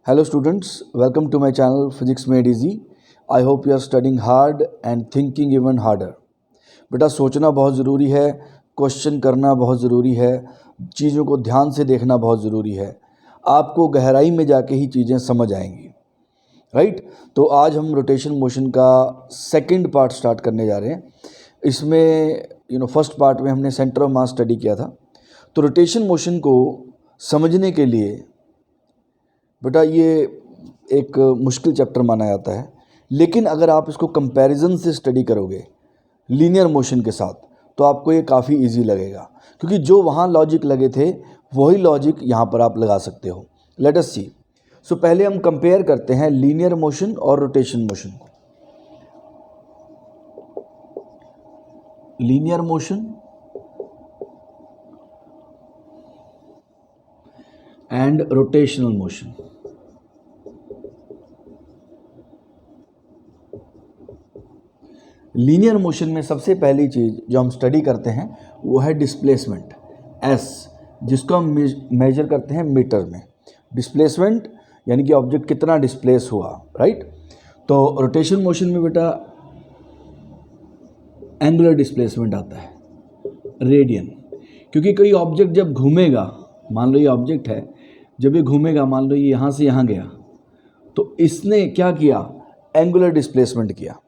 Hello students, welcome to my channel Physics Made Easy. I hope you are studying hard and thinking even harder. बेटा सोचना बहुत ज़रूरी है, question करना बहुत ज़रूरी है, चीज़ों को ध्यान से देखना बहुत ज़रूरी है. आपको गहराई में जाके ही चीज़ें समझ आएंगी, राइट. तो आज हम रोटेशन मोशन का सेकंड पार्ट स्टार्ट करने जा रहे हैं. इसमें फर्स्ट पार्ट में हमने सेंटर ऑफ मास स्टडी किया था. तो रोटेशन मोशन को समझने के लिए बेटा ये एक मुश्किल चैप्टर माना जाता है, लेकिन अगर आप इसको कंपैरिजन से स्टडी करोगे लीनियर मोशन के साथ तो आपको ये काफ़ी इजी लगेगा, क्योंकि जो वहाँ लॉजिक लगे थे वही लॉजिक यहाँ पर आप लगा सकते हो. लेट अस सी. सो पहले हम कंपेयर करते हैं लीनियर मोशन और रोटेशन मोशन को. Linear motion and rotational motion. Linear motion में सबसे पहली चीज़ जो हम स्टडी करते हैं वो है डिस्प्लेसमेंट एस, जिसको हम मेजर करते हैं मीटर में. डिस्प्लेसमेंट यानी कि ऑब्जेक्ट कितना डिस्प्लेस हुआ, राइट. तो रोटेशन मोशन में बेटा एंगुलर डिस्प्लेसमेंट आता है, रेडियन. क्योंकि कोई ऑब्जेक्ट जब घूमेगा, मान लो ये ऑब्जेक्ट है, जब ये घूमेगा, मान लो ये यहाँ से यहाँ गया, तो इसने क्या किया, एंगुलर डिस्प्लेसमेंट किया,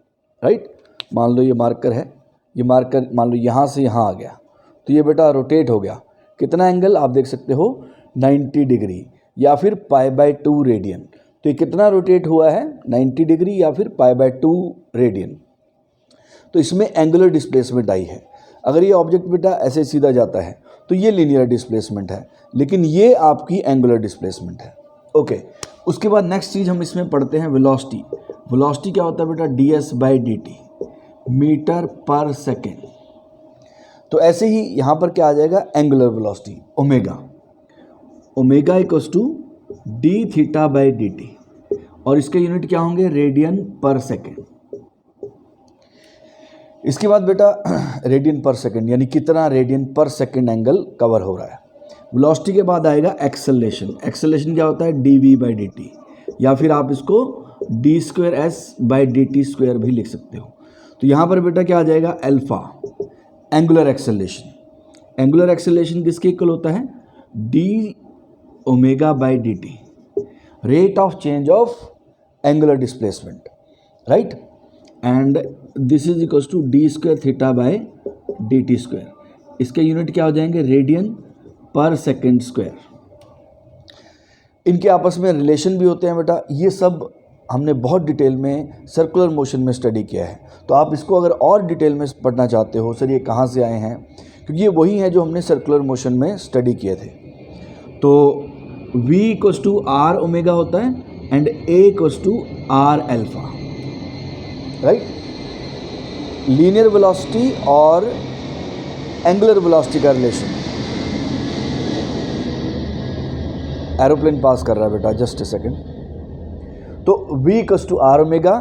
राइट. मान लो ये मार्कर है, ये मार्कर मान लो यहाँ से यहाँ आ गया, तो ये बेटा रोटेट हो गया. कितना एंगल आप देख सकते हो, 90 डिग्री या फिर π/2 रेडियन. तो ये कितना रोटेट हुआ है, 90 डिग्री या फिर π/2 रेडियन. तो इसमें एंगुलर डिस्प्लेसमेंट आई है. अगर ये ऑब्जेक्ट बेटा ऐसे सीधा जाता है तो ये लीनियर डिस्प्लेसमेंट है, लेकिन ये आपकी एंगुलर डिस्प्लेसमेंट है. ओके. उसके बाद नेक्स्ट चीज़ हम इसमें पढ़ते हैं वेलोसिटी. वेलोसिटी क्या होता है बेटा, ds/dt, मीटर पर सेकेंड. तो ऐसे ही यहाँ पर क्या आ जाएगा, angular velocity omega. Omega equals to d(θ/dt) और इसके यूनिट क्या होंगे, रेडियन पर सेकेंड. इसके बाद बेटा रेडियन पर सेकेंड यानी कितना रेडियन पर सेकेंड एंगल कवर हो रहा है. वेलोसिटी के बाद आएगा एक्सेलरेशन. एक्सेलरेशन क्या होता है, dv/dt, या फिर आप इसको d²s/dt² भी लिख सकते हो. तो यहाँ पर बेटा क्या आ जाएगा, alpha, angular acceleration. Angular acceleration किसके इक्वल होता है, dω/dt, rate of change of angular displacement, right. And this is equals to d²θ/dt². इसके यूनिट क्या हो जाएंगे, रेडियन पर सेकेंड स्क्वायर. इनके आपस में रिलेशन भी होते हैं बेटा. ये सब हमने बहुत डिटेल में सर्कुलर मोशन में स्टडी किया है. तो आप इसको अगर और डिटेल में पढ़ना चाहते हो, सर ये कहाँ से आए हैं, क्योंकि ये वही हैं जो हमने सर्कुलर मोशन में स्टडी किए थे. तो v equals to r omega होता है and a equals to r alpha, right. Linear velocity और एंगुलर वेलोसिटी का रिलेशन. एरोप्लेन पास कर रहा है बेटा, जस्ट ए सेकेंड. तो v equals to r omega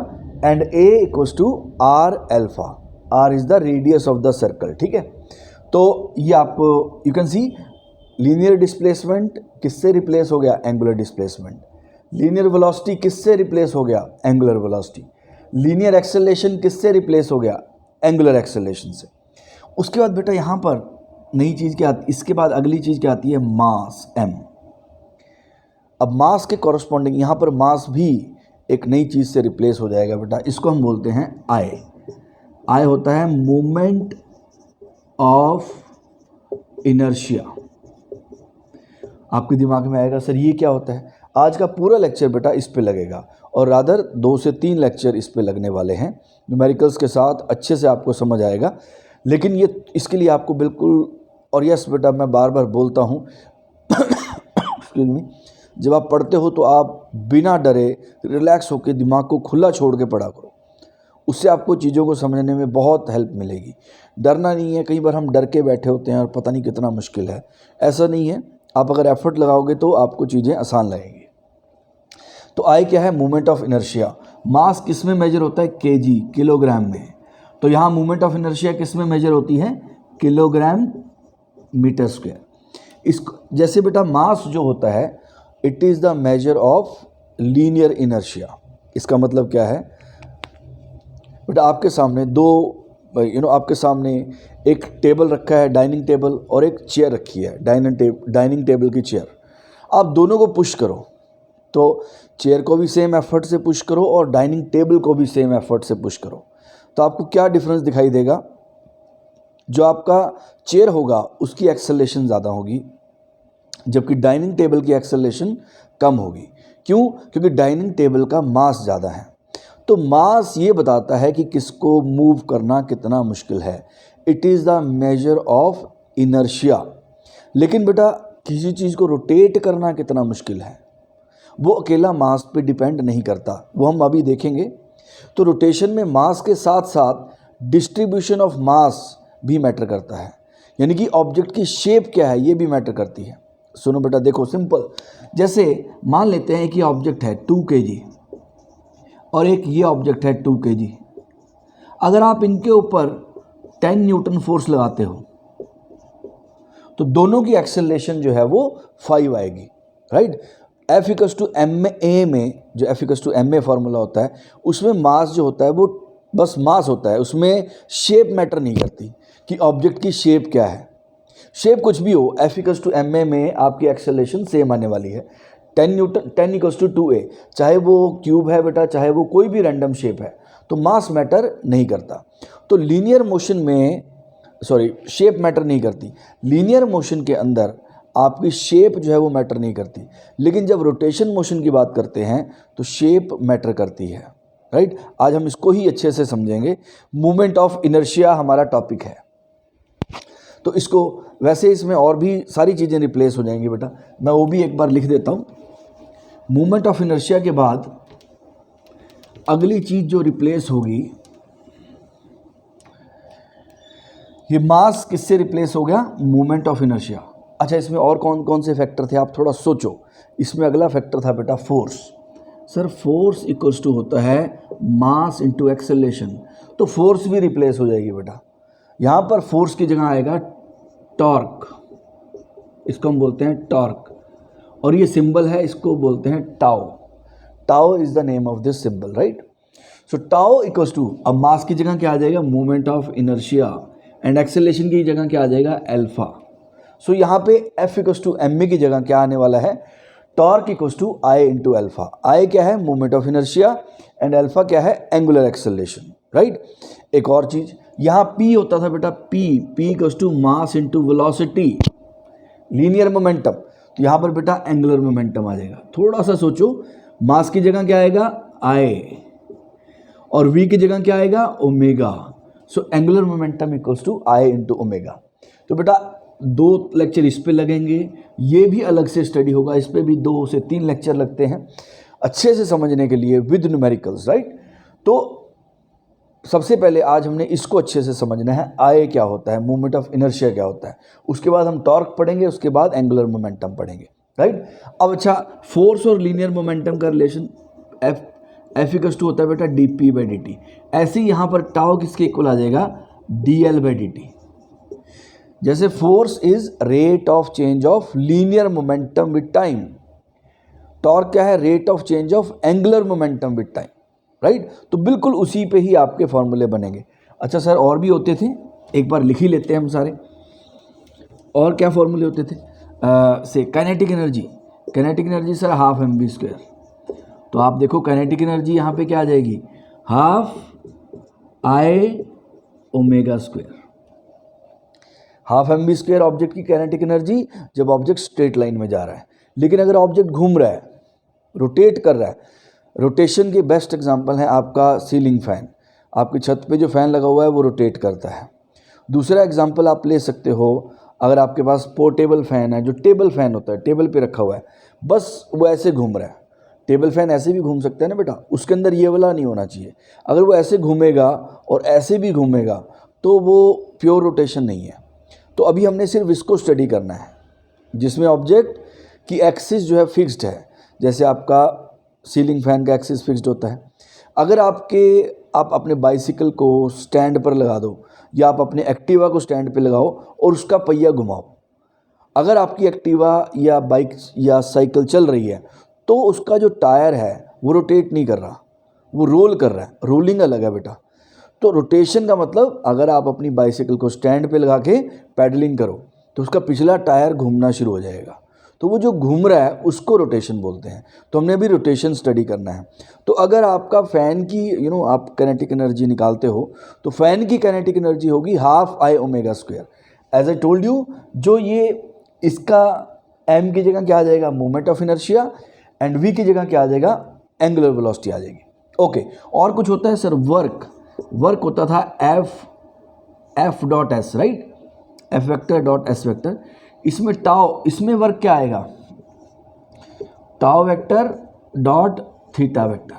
and a equals to r alpha. r is the radius of the circle, ठीक है. तो ये आप you can see linear displacement किससे रिप्लेस हो गया, एंगुलर डिस्प्लेसमेंट. लीनियर वेलोसिटी किससे रिप्लेस हो गया, एंगुलर वेलोसिटी. लीनियर एक्सेलरेशन किससे रिप्लेस हो गया, एंगुलर एक्सेलरेशन से. उसके बाद बेटा यहाँ पर नई चीज़ क्या आती, इसके बाद अगली चीज़ क्या आती है, मास m. अब मास के कॉरस्पॉन्डिंग यहाँ पर मास भी एक नई चीज़ से रिप्लेस हो जाएगा बेटा. इसको हम बोलते हैं I. I होता है मोमेंट ऑफ इनर्शिया. आपके दिमाग में आएगा सर ये क्या होता है. आज का पूरा लेक्चर बेटा इस पे लगेगा, और रादर 2 से 3 लेक्चर इस पे लगने वाले हैं. न्यूमेरिकल्स के साथ अच्छे से आपको समझ आएगा. लेकिन ये इसके लिए आपको बिल्कुल, और यस बेटा मैं बार बार बोलता हूँ एक्सक्यूज मी, जब आप पढ़ते हो तो आप बिना डरे रिलैक्स होकर दिमाग को खुला छोड़ के पढ़ा करो. उससे आपको चीज़ों को समझने में बहुत हेल्प मिलेगी. डरना नहीं है. कई बार हम डर के बैठे होते हैं और पता नहीं कितना मुश्किल है. ऐसा नहीं है. आप अगर एफर्ट लगाओगे तो आपको चीज़ें आसान लगेंगी. तो आई क्या है, मूवमेंट ऑफ इनर्शिया. मास किस में मेजर होता है, केजी, किलोग्राम में. तो यहाँ मूवमेंट ऑफ इनर्शिया किस में मेजर होती है, किलोग्राम मीटर स्क्वायर. इसको जैसे बेटा मास जो होता है, it is the measure of linear inertia. इसका मतलब क्या है बेटा, आपके सामने आपके सामने एक टेबल रखा है, डाइनिंग टेबल, और एक चेयर रखी है, डाइनिंग टेबल की चेयर। आप दोनों को पुश करो तो चेयर को भी सेम एफर्ट से पुश करो और डाइनिंग टेबल को भी सेम एफर्ट से पुश करो, तो आपको क्या डिफरेंस दिखाई देगा? जो आपका चेयर होगा उसकी एक्सेलरेशन ज़्यादा होगी, जबकि डाइनिंग टेबल की एक्सेलरेशन कम होगी। क्यों? क्योंकि डाइनिंग टेबल का मास ज़्यादा है। तो मास ये बताता है कि किसको मूव करना कितना मुश्किल है। It is the measure of inertia. लेकिन बेटा किसी चीज़ को रोटेट करना कितना मुश्किल है, वो अकेला मास पे डिपेंड नहीं करता, वो हम अभी देखेंगे। तो रोटेशन में मास के साथ साथ डिस्ट्रीब्यूशन ऑफ मास भी मैटर करता है, यानी कि ऑब्जेक्ट की शेप क्या है ये भी मैटर करती है। सुनो बेटा, देखो सिंपल, जैसे मान लेते हैं कि ऑब्जेक्ट है 2 kg और एक ये ऑब्जेक्ट है 2 kg। अगर आप इनके ऊपर 10 न्यूटन फोर्स लगाते हो तो दोनों की एक्सेलरेशन जो है वो 5 आएगी, राइट। F = ma में जो F = ma फार्मूला होता है उसमें मास जो होता है वो बस मास होता है, उसमें शेप मैटर नहीं करती कि ऑब्जेक्ट की शेप क्या है। शेप कुछ भी हो, F = ma में आपकी एक्सेलरेशन सेम आने वाली है। 10 = 2a, चाहे वो क्यूब है बेटा, चाहे वो कोई भी रैंडम शेप है, तो मास मैटर नहीं करता। तो लीनियर मोशन में शेप मैटर नहीं करती। लीनियर मोशन के अंदर आपकी शेप जो है वो मैटर नहीं करती, लेकिन जब रोटेशन मोशन की बात करते हैं तो शेप मैटर करती है, राइट। आज हम इसको ही अच्छे से समझेंगे। मूवमेंट ऑफ इनर्शिया हमारा टॉपिक है, तो इसको वैसे इसमें और भी सारी चीज़ें रिप्लेस हो जाएंगी बेटा, मैं वो भी एक बार लिख देता हूँ। मूवमेंट ऑफ इनर्शिया के बाद अगली चीज़ जो रिप्लेस होगी, ये मास किससे रिप्लेस हो गया? Movement of inertia. अच्छा, इसमें और कौन कौन से फैक्टर थे आप थोड़ा सोचो। इसमें अगला फैक्टर था बेटा force. Sir force equals to होता है मास इंटू एक्सेलरेशन, तो फोर्स भी रिप्लेस हो जाएगी बेटा। यहाँ पर फोर्स की जगह आएगा टॉर्क, इसको हम बोलते हैं टॉर्क, और ये सिंबल है, इसको बोलते हैं tau. Tau is the name of this symbol, right. So tau equals to, अब मास की जगह क्या आ जाएगा? Movement of inertia, and acceleration की जगह क्या आ जाएगा? अल्फा। सो यहाँ पे F = ma की जगह क्या आने वाला है? Torque = I × alpha. I क्या है? Movement of inertia, and alpha क्या है? Angular acceleration, right. एक और चीज़, यहाँ P होता था बेटा, P = mass into velocity, linear momentum, तो यहाँ पर बेटा एंगुलर मोमेंटम आ जाएगा। थोड़ा सा सोचो, मास की जगह क्या आएगा? I, और V की जगह क्या आएगा? Omega. So angular momentum = I × omega. तो बेटा 2 लेक्चर इस पे लगेंगे, ये भी अलग से स्टडी होगा, इस पे भी 2 से 3 लेक्चर लगते हैं अच्छे से समझने के लिए विद न्यूमेरिकल्स, राइट। तो सबसे पहले आज हमने इसको अच्छे से समझना है, आई क्या होता है, मूवमेंट ऑफ इनर्शिया क्या होता है, उसके बाद हम टॉर्क पढ़ेंगे, उसके बाद एंगुलर मोमेंटम पढ़ेंगे, राइट। अब अच्छा, फोर्स और लीनियर मोमेंटम का रिलेशन F = होता है बेटा dp/dt। ऐसे ही यहाँ पर टाउ किसके इक्वल आ जाएगा? dl/dt। जैसे force is rate of change of linear momentum with time, torque क्या है? Rate of change of angular momentum with time, right. तो बिल्कुल उसी पे ही आपके फॉर्मूले बनेंगे। अच्छा सर, और भी होते थे, एक बार लिख ही लेते हैं हम सारे। और क्या फॉर्मूले होते थे? से kinetic energy sir half mv²। तो आप देखो काइनेटिक एनर्जी यहाँ पे क्या आ जाएगी? Half I ω²। Half mv² object की काइनेटिक एनर्जी जब ऑब्जेक्ट स्ट्रेट लाइन में जा रहा है। लेकिन अगर ऑब्जेक्ट घूम रहा है, रोटेट कर रहा है, रोटेशन के बेस्ट एग्जांपल है आपका सीलिंग फैन। आपकी छत पे जो फ़ैन लगा हुआ है वो रोटेट करता है। दूसरा एग्जांपल आप ले सकते हो, अगर आपके पास पोर्टेबल फ़ैन है, जो टेबल फ़ैन होता है, टेबल पे रखा हुआ है, बस वो ऐसे घूम रहा है। टेबल फ़ैन ऐसे भी घूम सकता है ना बेटा, उसके अंदर ये वाला नहीं होना चाहिए। अगर वो ऐसे घूमेगा और ऐसे भी घूमेगा तो वो प्योर रोटेशन नहीं है। तो अभी हमने सिर्फ इसको स्टडी करना है, जिसमें ऑब्जेक्ट की एक्सिस जो है फिक्स्ड है। जैसे आपका सीलिंग फैन का एक्सिस फिक्स्ड होता है। अगर आप अपने बाइसिकल को स्टैंड पर लगा दो, या आप अपने एक्टिवा को स्टैंड पे लगाओ और उसका पहिया घुमाओ, अगर आपकी एक्टिवा या बाइक या साइकिल चल रही है तो उसका जो टायर है वो रोटेट नहीं कर रहा, वो रोल कर रहा है। रोलिंग अलग है बेटा। तो रोटेशन का मतलब अगर आप अपनी बाइसाइकिल को स्टैंड पे लगा के पैडलिंग करो तो उसका पिछला टायर घूमना शुरू हो जाएगा, तो वो जो घूम रहा है उसको रोटेशन बोलते हैं। तो हमने अभी रोटेशन स्टडी करना है। तो अगर आपका फ़ैन की आप काइनेटिक एनर्जी निकालते हो तो फ़ैन की काइनेटिक एनर्जी होगी half I omega square. As I told you, जो ये इसका m की जगह क्या आ जाएगा, moment of inertia, and v की जगह क्या आ जाएगा, एंगुलर वेलोसिटी आ जाएगी। ओके, और कुछ होता है सर, वर्क होता था F dot S, right, F vector dot S vector. इसमें टाउ, इसमें वर्क क्या आएगा, tau vector dot theta vector,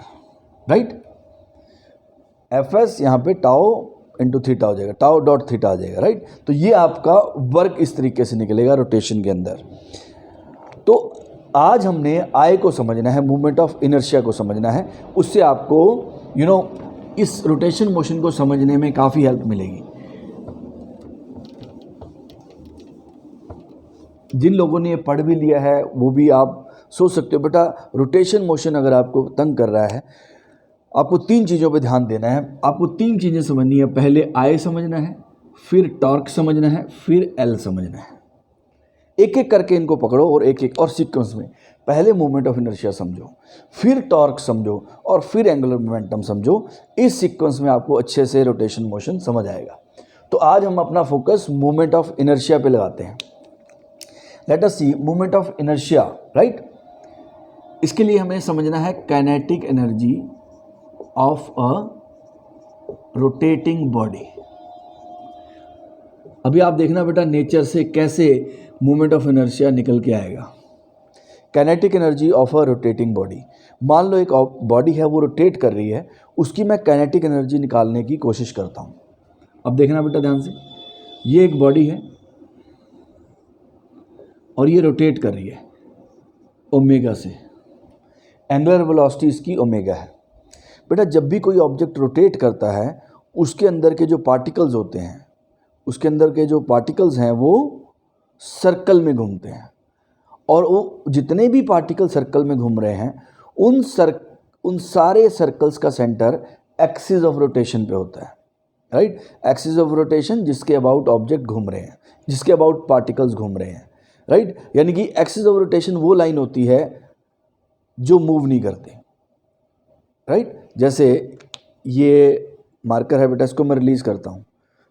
right. F S यहाँ पे टाउ इंटू थीटा हो जाएगा, टाउ डॉट थीटा आ जाएगा, राइट। तो ये आपका वर्क इस तरीके से निकलेगा रोटेशन के अंदर। तो आज हमने आई को समझना है, मूवमेंट ऑफ इनर्शिया को समझना है, उससे आपको इस रोटेशन मोशन को समझने में काफ़ी हेल्प मिलेगी। जिन लोगों ने ये पढ़ भी लिया है वो भी आप सोच सकते हो बेटा, रोटेशन मोशन अगर आपको तंग कर रहा है, आपको 3 चीज़ों पे ध्यान देना है। आपको 3 चीज़ें समझनी है। पहले आई समझना है, फिर टॉर्क समझना है, फिर एल समझना है। एक एक करके इनको पकड़ो और एक एक और सीक्वेंस में पहले मूवमेंट ऑफ इनर्शिया समझो, फिर टॉर्क समझो और फिर एंगुलर मोमेंटम समझो। इस सीक्वेंस में आपको अच्छे से रोटेशन मोशन समझ आएगा। तो आज हम अपना फोकस मूवमेंट ऑफ इनर्शिया पे लगाते हैं। Let us see movement of inertia, right. इसके लिए हमें समझना है kinetic energy of a rotating body. अभी आप देखना बेटा नेचर से कैसे मूवमेंट ऑफ इनर्शिया निकल के आएगा। Kinetic energy of a rotating body, मान लो एक बॉडी है वो रोटेट कर रही है, उसकी मैं काइनेटिक एनर्जी निकालने की कोशिश करता हूँ। अब देखना बेटा ध्यान से, ये एक बॉडी है और ये रोटेट कर रही है ओमेगा से, एंगुलर वेलोसिटी इसकी ओमेगा है। बेटा जब भी कोई ऑब्जेक्ट रोटेट करता है उसके अंदर के जो पार्टिकल्स होते हैं, उसके अंदर के जो पार्टिकल्स हैं वो सर्कल में घूमते हैं, और वो जितने भी पार्टिकल सर्कल में घूम रहे हैं उन सारे सर्कल्स का सेंटर एक्सिस ऑफ रोटेशन पे होता है, राइट। एक्सिस ऑफ रोटेशन जिसके अबाउट ऑब्जेक्ट घूम रहे हैं, जिसके अबाउट पार्टिकल्स घूम रहे हैं, राइट। यानी कि एक्सिस ऑफ रोटेशन वो लाइन होती है जो मूव नहीं करते, राइट। जैसे ये मार्कर है बेटा, इसको मैं रिलीज़ करता हूँ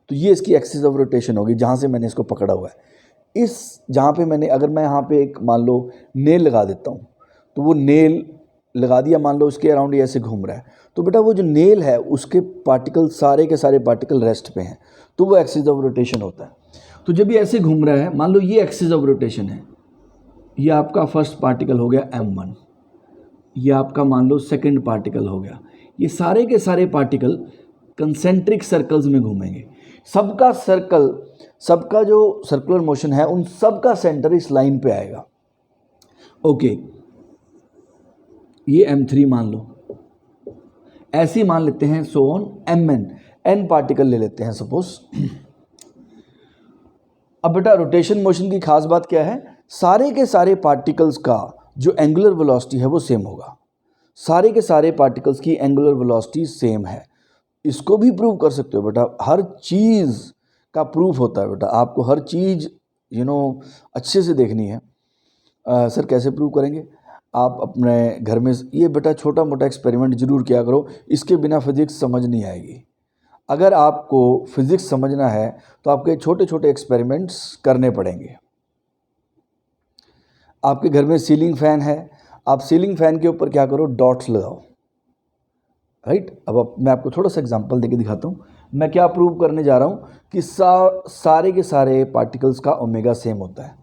तो ये इसकी एक्सिस ऑफ रोटेशन होगी जहाँ से मैंने इसको पकड़ा हुआ है। इस जहाँ पे मैंने, अगर मैं यहाँ पे एक मान लो नेल लगा देता हूँ तो वो नेल लगा दिया, मान लो उसके अराउंड ये ऐसे घूम रहा है, तो बेटा वो जो नेल है उसके पार्टिकल, सारे के सारे पार्टिकल रेस्ट पे हैं, तो वो एक्सिस ऑफ रोटेशन होता है। तो जब ये ऐसे घूम रहा है, मान लो ये एक्सिस ऑफ रोटेशन है, ये आपका फर्स्ट पार्टिकल हो गया m1, ये आपका मान लो सेकंड पार्टिकल हो गया। ये सारे के सारे पार्टिकल कंसेंट्रिक सर्कल्स में घूमेंगे। सबका सर्कल, सबका जो सर्कुलर मोशन है उन सब का सेंटर इस लाइन पे आएगा। ओके, ये m3 मान लो, ऐसे ही मान लेते हैं so on mn, n particle ले लेते हैं सपोज। अब बेटा रोटेशन मोशन की खास बात क्या है, सारे के सारे पार्टिकल्स का जो एंगुलर वेलोसिटी है वो सेम होगा। सारे के सारे पार्टिकल्स की एंगुलर वेलोसिटी सेम है। इसको भी प्रूव कर सकते हो बेटा, हर चीज़ का प्रूफ होता है बेटा, आपको हर चीज़ अच्छे से देखनी है। सर कैसे प्रूव करेंगे, आप अपने घर में ये बेटा छोटा मोटा एक्सपेरिमेंट ज़रूर किया करो, इसके बिना फिज़िक्स समझ नहीं आएगी। अगर आपको फिज़िक्स समझना है तो आपके छोटे छोटे एक्सपेरिमेंट्स करने पड़ेंगे। आपके घर में सीलिंग फ़ैन है, आप सीलिंग फ़ैन के ऊपर क्या करो, डॉट्स लगाओ, राइट। अब मैं आपको थोड़ा सा एग्जांपल देके दिखाता हूँ। मैं क्या प्रूव करने जा रहा हूँ कि सारे के सारे पार्टिकल्स का ओमेगा सेम होता है।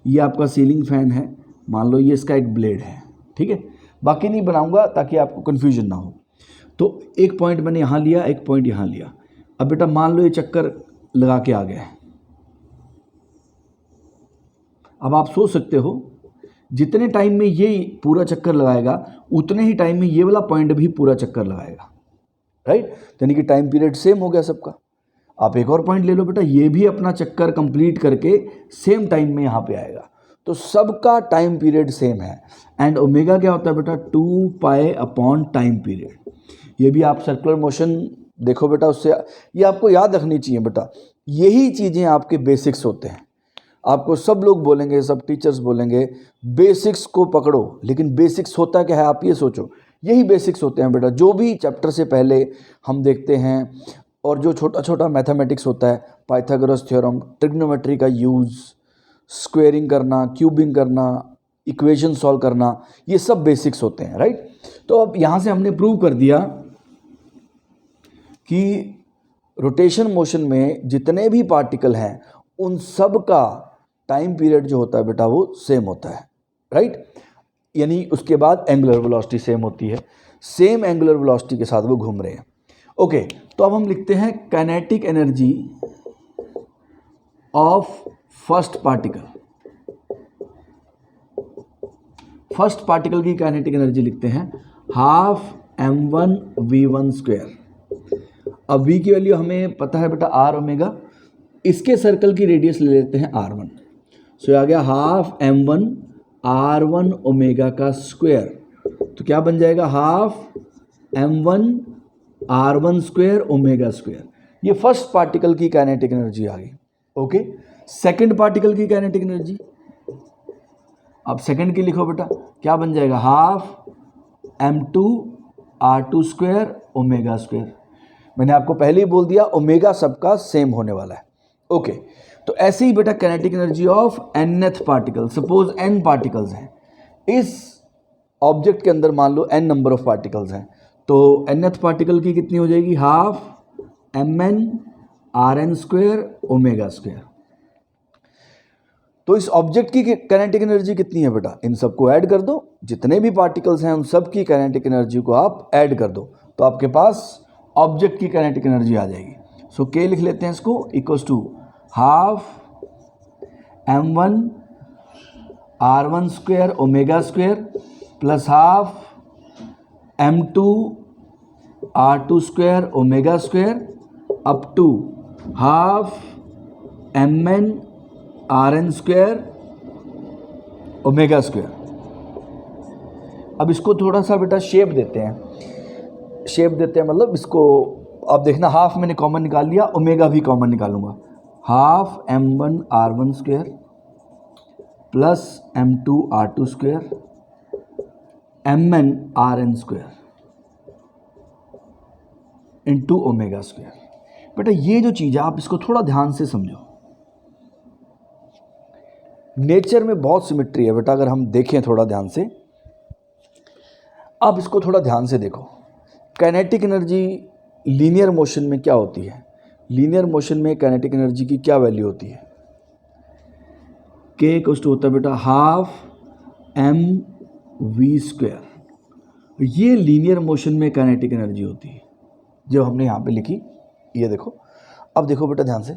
ये आपका सीलिंग फ़ैन है, मान लो ये इसका एक ब्लेड है, ठीक है। बाकी नहीं बनाऊंगा ताकि आपको कन्फ्यूजन ना हो। तो एक पॉइंट मैंने यहाँ लिया, एक पॉइंट यहाँ लिया। अब बेटा मान लो ये चक्कर लगा के आ गया है। अब आप सोच सकते हो जितने टाइम में ये पूरा चक्कर लगाएगा उतने ही टाइम में ये वाला पॉइंट भी पूरा चक्कर लगाएगा, राइट। यानी कि टाइम पीरियड सेम हो गया सबका। आप एक और पॉइंट ले लो बेटा, ये भी अपना चक्कर कंप्लीट करके सेम टाइम में यहाँ पे आएगा। तो सबका टाइम पीरियड सेम है। एंड ओमेगा क्या होता है बेटा, 2 पाई अपॉन टाइम पीरियड। ये भी आप सर्कुलर मोशन देखो बेटा, उससे ये आपको याद रखनी चाहिए बेटा। यही चीज़ें आपके बेसिक्स होते हैं। आपको सब लोग बोलेंगे, सब टीचर्स बोलेंगे बेसिक्स को पकड़ो, लेकिन बेसिक्स होता क्या है आप ये सोचो। यही बेसिक्स होते हैं बेटा, जो भी चैप्टर से पहले हम देखते हैं, और जो छोटा छोटा मैथमेटिक्स होता है, पाइथागोरस थ्योरम, ट्रिग्नोमेट्री का यूज़, स्क्वेयरिंग करना, क्यूबिंग करना, इक्वेशन सॉल्व करना, ये सब बेसिक्स होते हैं, राइट। तो अब यहाँ से हमने प्रूव कर दिया कि रोटेशन मोशन में जितने भी पार्टिकल हैं उन सब का टाइम पीरियड जो होता है बेटा वो सेम होता है, राइट। यानी उसके बाद एंगुलर वेलोसिटी सेम होती है, सेम एंगुलर वेलोसिटी के साथ वो घूम रहे हैं। ओके, तो अब हम लिखते हैं kinetic energy of first particle. First particle की काइनेटिक एनर्जी लिखते हैं हाफ m1v1 स्क्वायर। अब v की वैल्यू हमें पता है बेटा r ओमेगा, इसके सर्कल की रेडियस ले लेते हैं r1। सो आ गया हाफ m1 r1 ओमेगा का स्क्वायर। तो क्या बन जाएगा, half m1 r1 square omega square. ये फर्स्ट पार्टिकल की काइनेटिक एनर्जी आ गई। ओके, सेकंड पार्टिकल की काइनेटिक एनर्जी, अब सेकंड की लिखो बेटा, क्या बन जाएगा, half m2 r2 square omega square. मैंने आपको पहले ही बोल दिया ओमेगा सबका सेम होने वाला है। ओके, तो ऐसे ही बेटा kinetic energy of nth particle, suppose n particles हैं इस ऑब्जेक्ट के अंदर, मान लो n नंबर ऑफ पार्टिकल्स हैं, तो nth पार्टिकल की कितनी हो जाएगी, half mn rn square omega square. तो इस ऑब्जेक्ट की काइनेटिक एनर्जी कितनी है बेटा, इन सबको ऐड कर दो, जितने भी पार्टिकल्स हैं उन सब की काइनेटिक एनर्जी को आप ऐड कर दो, तो आपके पास ऑब्जेक्ट की काइनेटिक एनर्जी आ जाएगी। सो के लिख लेते हैं इसको, equals to half m1 r1 square omega square plus half m2 r2 square omega square up to half mn rn square omega square. अब इसको थोड़ा सा बेटा शेप देते हैं, मतलब इसको आप देखना, हाफ मैंने कॉमन निकाल लिया, ओमेगा भी कॉमन निकालूंगा, half m1 r1 square plus m2 r2 square mn rn square into omega square. बेटा ये जो चीज़ है आप इसको थोड़ा ध्यान से समझो, नेचर में बहुत सिमेट्री है बेटा, अगर हम देखें थोड़ा ध्यान से। अब इसको थोड़ा ध्यान से देखो, काइनेटिक एनर्जी लीनियर मोशन में क्या होती है, लीनियर मोशन में काइनेटिक एनर्जी की क्या वैल्यू होती है, के इक्वल्स टू होता है बेटा हाफ mv स्क्वायर। ये लीनियर मोशन में काइनेटिक एनर्जी होती है जो हमने यहाँ पे लिखी, ये देखो। अब देखो बेटा ध्यान से,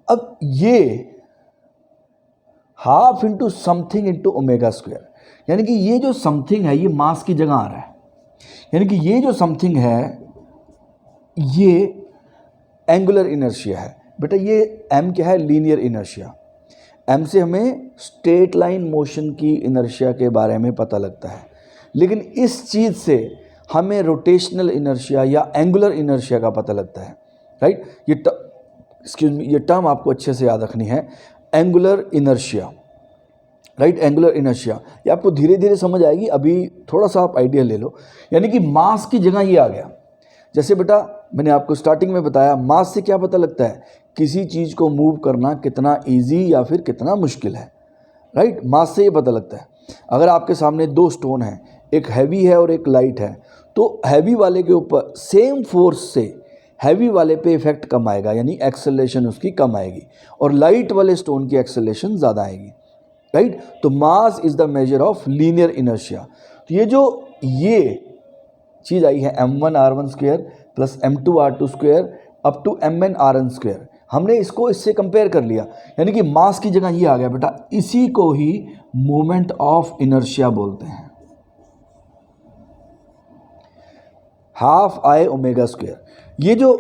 अब ये half into something into omega square, यानी कि ये जो समथिंग है ये मास की जगह आ रहा है, यानी कि ये जो समथिंग है ये एंगुलर इनर्शिया है बेटा। ये m क्या है, लीनियर इनर्शिया। m से हमें स्ट्रेट लाइन मोशन की इनर्शिया के बारे में पता लगता है, लेकिन इस चीज़ से हमें रोटेशनल इनर्शिया या एंगुलर इनर्शिया का पता लगता है, राइट। ये टर्म आपको अच्छे से याद रखनी है, angular inertia, right, angular inertia. ये आपको धीरे धीरे समझ आएगी, अभी थोड़ा सा आप आइडिया ले लो। यानी कि मास की जगह ये आ गया। जैसे बेटा मैंने आपको स्टार्टिंग में बताया, मास से क्या पता लगता है, किसी चीज़ को मूव करना कितना इजी या फिर कितना मुश्किल है, राइट। मास से ये पता लगता है। अगर आपके सामने दो स्टोन हैं, एक हैवी है और एक लाइट है, तो हैवी वाले के ऊपर सेम फोर्स से हैवी वाले पे इफेक्ट कम आएगा, यानी एक्सेलरेशन उसकी कम आएगी, और लाइट वाले स्टोन की एक्सेलरेशन ज़्यादा आएगी, राइट। तो mass is the measure of linear inertia. तो ये जो ये चीज़ आई है m1 r1 square plus m2 r2 square up to mn rn square, हमने इसको इससे कंपेयर कर लिया, यानी कि मास की जगह ये आ गया बेटा। इसी को ही मोमेंट ऑफ इनर्शिया बोलते हैं, हाफ आई ओमेगा स्क्वायर। ये जो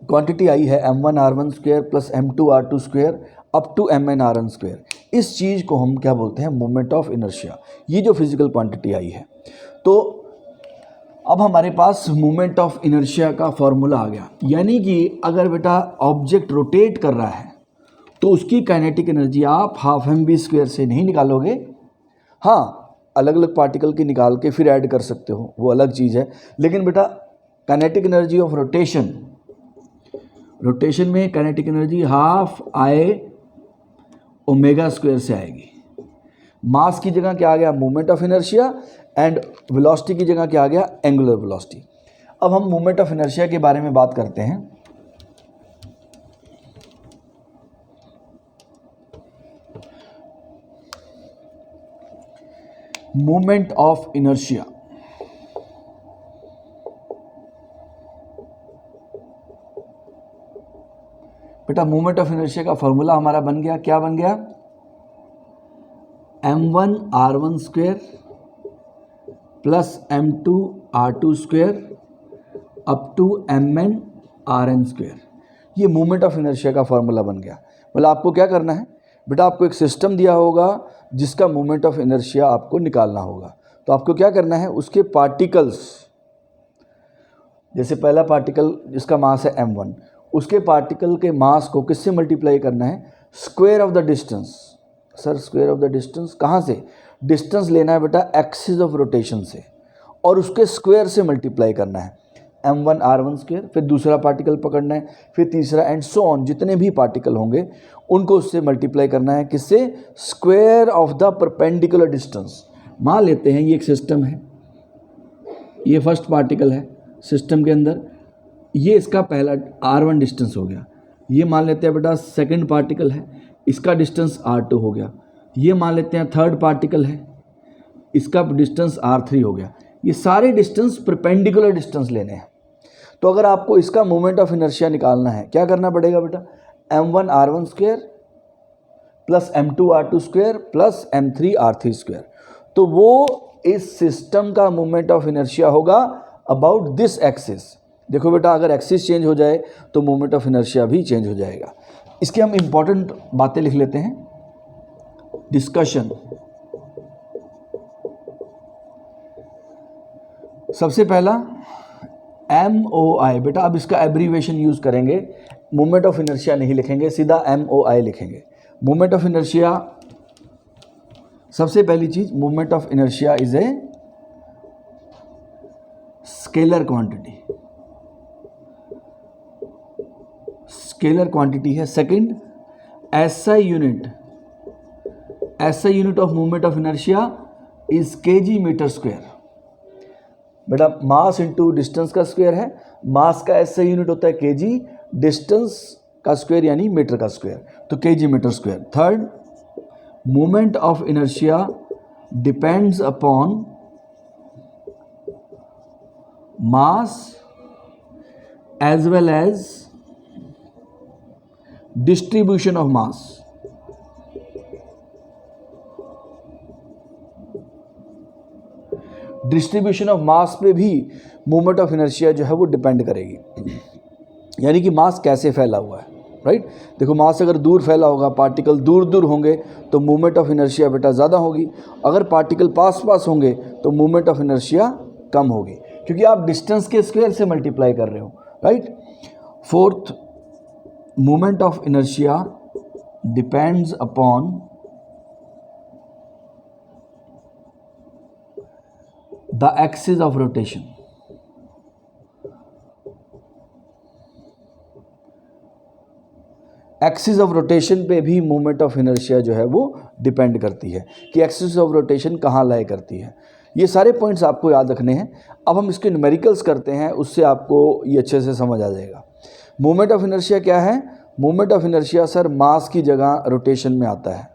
क्वांटिटी आई है m1 r1 square plus m2 r2 square up to mn rn square, इस चीज़ को हम क्या बोलते हैं, मोमेंट ऑफ इनर्शिया। ये जो फिजिकल क्वांटिटी आई है, तो अब हमारे पास मोमेंट ऑफ इनर्शिया का फॉर्मूला आ गया। यानी कि अगर बेटा ऑब्जेक्ट रोटेट कर रहा है तो उसकी काइनेटिक एनर्जी आप हाफ mv² से नहीं निकालोगे। हाँ, अलग अलग पार्टिकल की निकाल के फिर ऐड कर सकते हो, वो अलग चीज़ है। लेकिन बेटा काइनेटिक एनर्जी ऑफ रोटेशन में काइनेटिक एनर्जी हाफ I⍵² से आएगी। मास की जगह क्या आ गया, moment of inertia, and velocity की जगह क्या आ गया, एंगुलर वेलोसिटी। अब हम मोमेंट ऑफ इनर्शिया के बारे में बात करते हैं। मोमेंट ऑफ इनर्शिया, बेटा मोमेंट ऑफ इनर्शिया का फॉर्मूला हमारा बन गया, क्या बन गया, m1r1² plus m2r2² up to mn/rn²। ये मोमेंट ऑफ इनर्शिया का फॉर्मूला बन गया। मतलब आपको क्या करना है बेटा, आपको एक सिस्टम दिया होगा जिसका मोमेंट ऑफ इनर्शिया आपको निकालना होगा। तो आपको क्या करना है, उसके पार्टिकल्स, जैसे पहला पार्टिकल जिसका मास है m1, उसके पार्टिकल के मास को किससे मल्टीप्लाई करना है, square of the distance. Sir square of the distance कहाँ से, डिस्टेंस लेना है बेटा एक्सिस ऑफ रोटेशन से, और उसके स्क्वायर से मल्टीप्लाई करना है, m1r1²। फिर दूसरा पार्टिकल पकड़ना है, फिर तीसरा, एंड सो ऑन। जितने भी पार्टिकल होंगे उनको उससे मल्टीप्लाई करना है, किससे, square of the perpendicular distance. मान लेते हैं ये एक सिस्टम है, ये फर्स्ट पार्टिकल है सिस्टम के अंदर, ये इसका पहला r1 डिस्टेंस हो गया। ये मान लेते हैं बेटा सेकंड पार्टिकल है, इसका डिस्टेंस r2 हो गया। ये मान लेते हैं थर्ड पार्टिकल है, इसका डिस्टेंस r3 हो गया। ये सारे डिस्टेंस परपेंडिकुलर डिस्टेंस लेने हैं। तो अगर आपको इसका मोमेंट ऑफ इनर्शिया निकालना है, क्या करना पड़ेगा बेटा, m1r1² plus m2r2² plus m3r3²। तो वो इस सिस्टम का मोमेंट ऑफ इनर्शिया होगा अबाउट दिस एक्सिस। देखो बेटा, अगर एक्सिस चेंज हो जाए तो मोमेंट ऑफ इनर्शिया भी चेंज हो जाएगा। इसके हम इंपॉर्टेंट बातें लिख लेते हैं। डिस्कशन, सबसे पहला MOI। बेटा अब इसका एब्रीवेशन यूज़ करेंगे, मोमेंट ऑफ इनर्शिया नहीं लिखेंगे, सीधा MOI लिखेंगे। मोमेंट ऑफ इनर्शिया, सबसे पहली चीज, moment of inertia is a scalar quantity, scalar quantity है। Second, SI unit of moment of inertia is kg/m²। बेटा मास इंटू डिस्टेंस का स्क्वायर है, मास का SI यूनिट होता है kg, डिस्टेंस का स्क्वायर यानी मीटर का स्क्वायर, तो kg/m²। Third, moment of inertia depends upon mass as well as distribution of mass. Distribution of mass पे भी मोमेंट ऑफ इनर्शिया जो है वो डिपेंड करेगी, यानी कि मास कैसे फैला हुआ है, राइट। देखो मास अगर दूर फैला होगा, पार्टिकल दूर दूर होंगे तो मोमेंट ऑफ इनर्शिया बेटा ज़्यादा होगी, अगर पार्टिकल पास पास होंगे तो मोमेंट ऑफ इनर्शिया कम होगी, क्योंकि आप डिस्टेंस के स्क्वायर से मल्टीप्लाई कर रहे हो, right. Fourth, moment of inertia depends upon the axis of rotation. Axis of rotation पे भी मोमेंट ऑफ इनर्शिया जो है वो डिपेंड करती है कि एक्सिस ऑफ रोटेशन कहाँ लाई करती है। ये सारे पॉइंट्स आपको याद रखने हैं। अब हम इसके न्यूमेरिकल्स करते हैं, उससे आपको ये अच्छे से समझ आ जाएगा। मोमेंट ऑफ इनर्शिया क्या है? मोमेंट ऑफ इनर्शिया सर मास की जगह रोटेशन में आता है।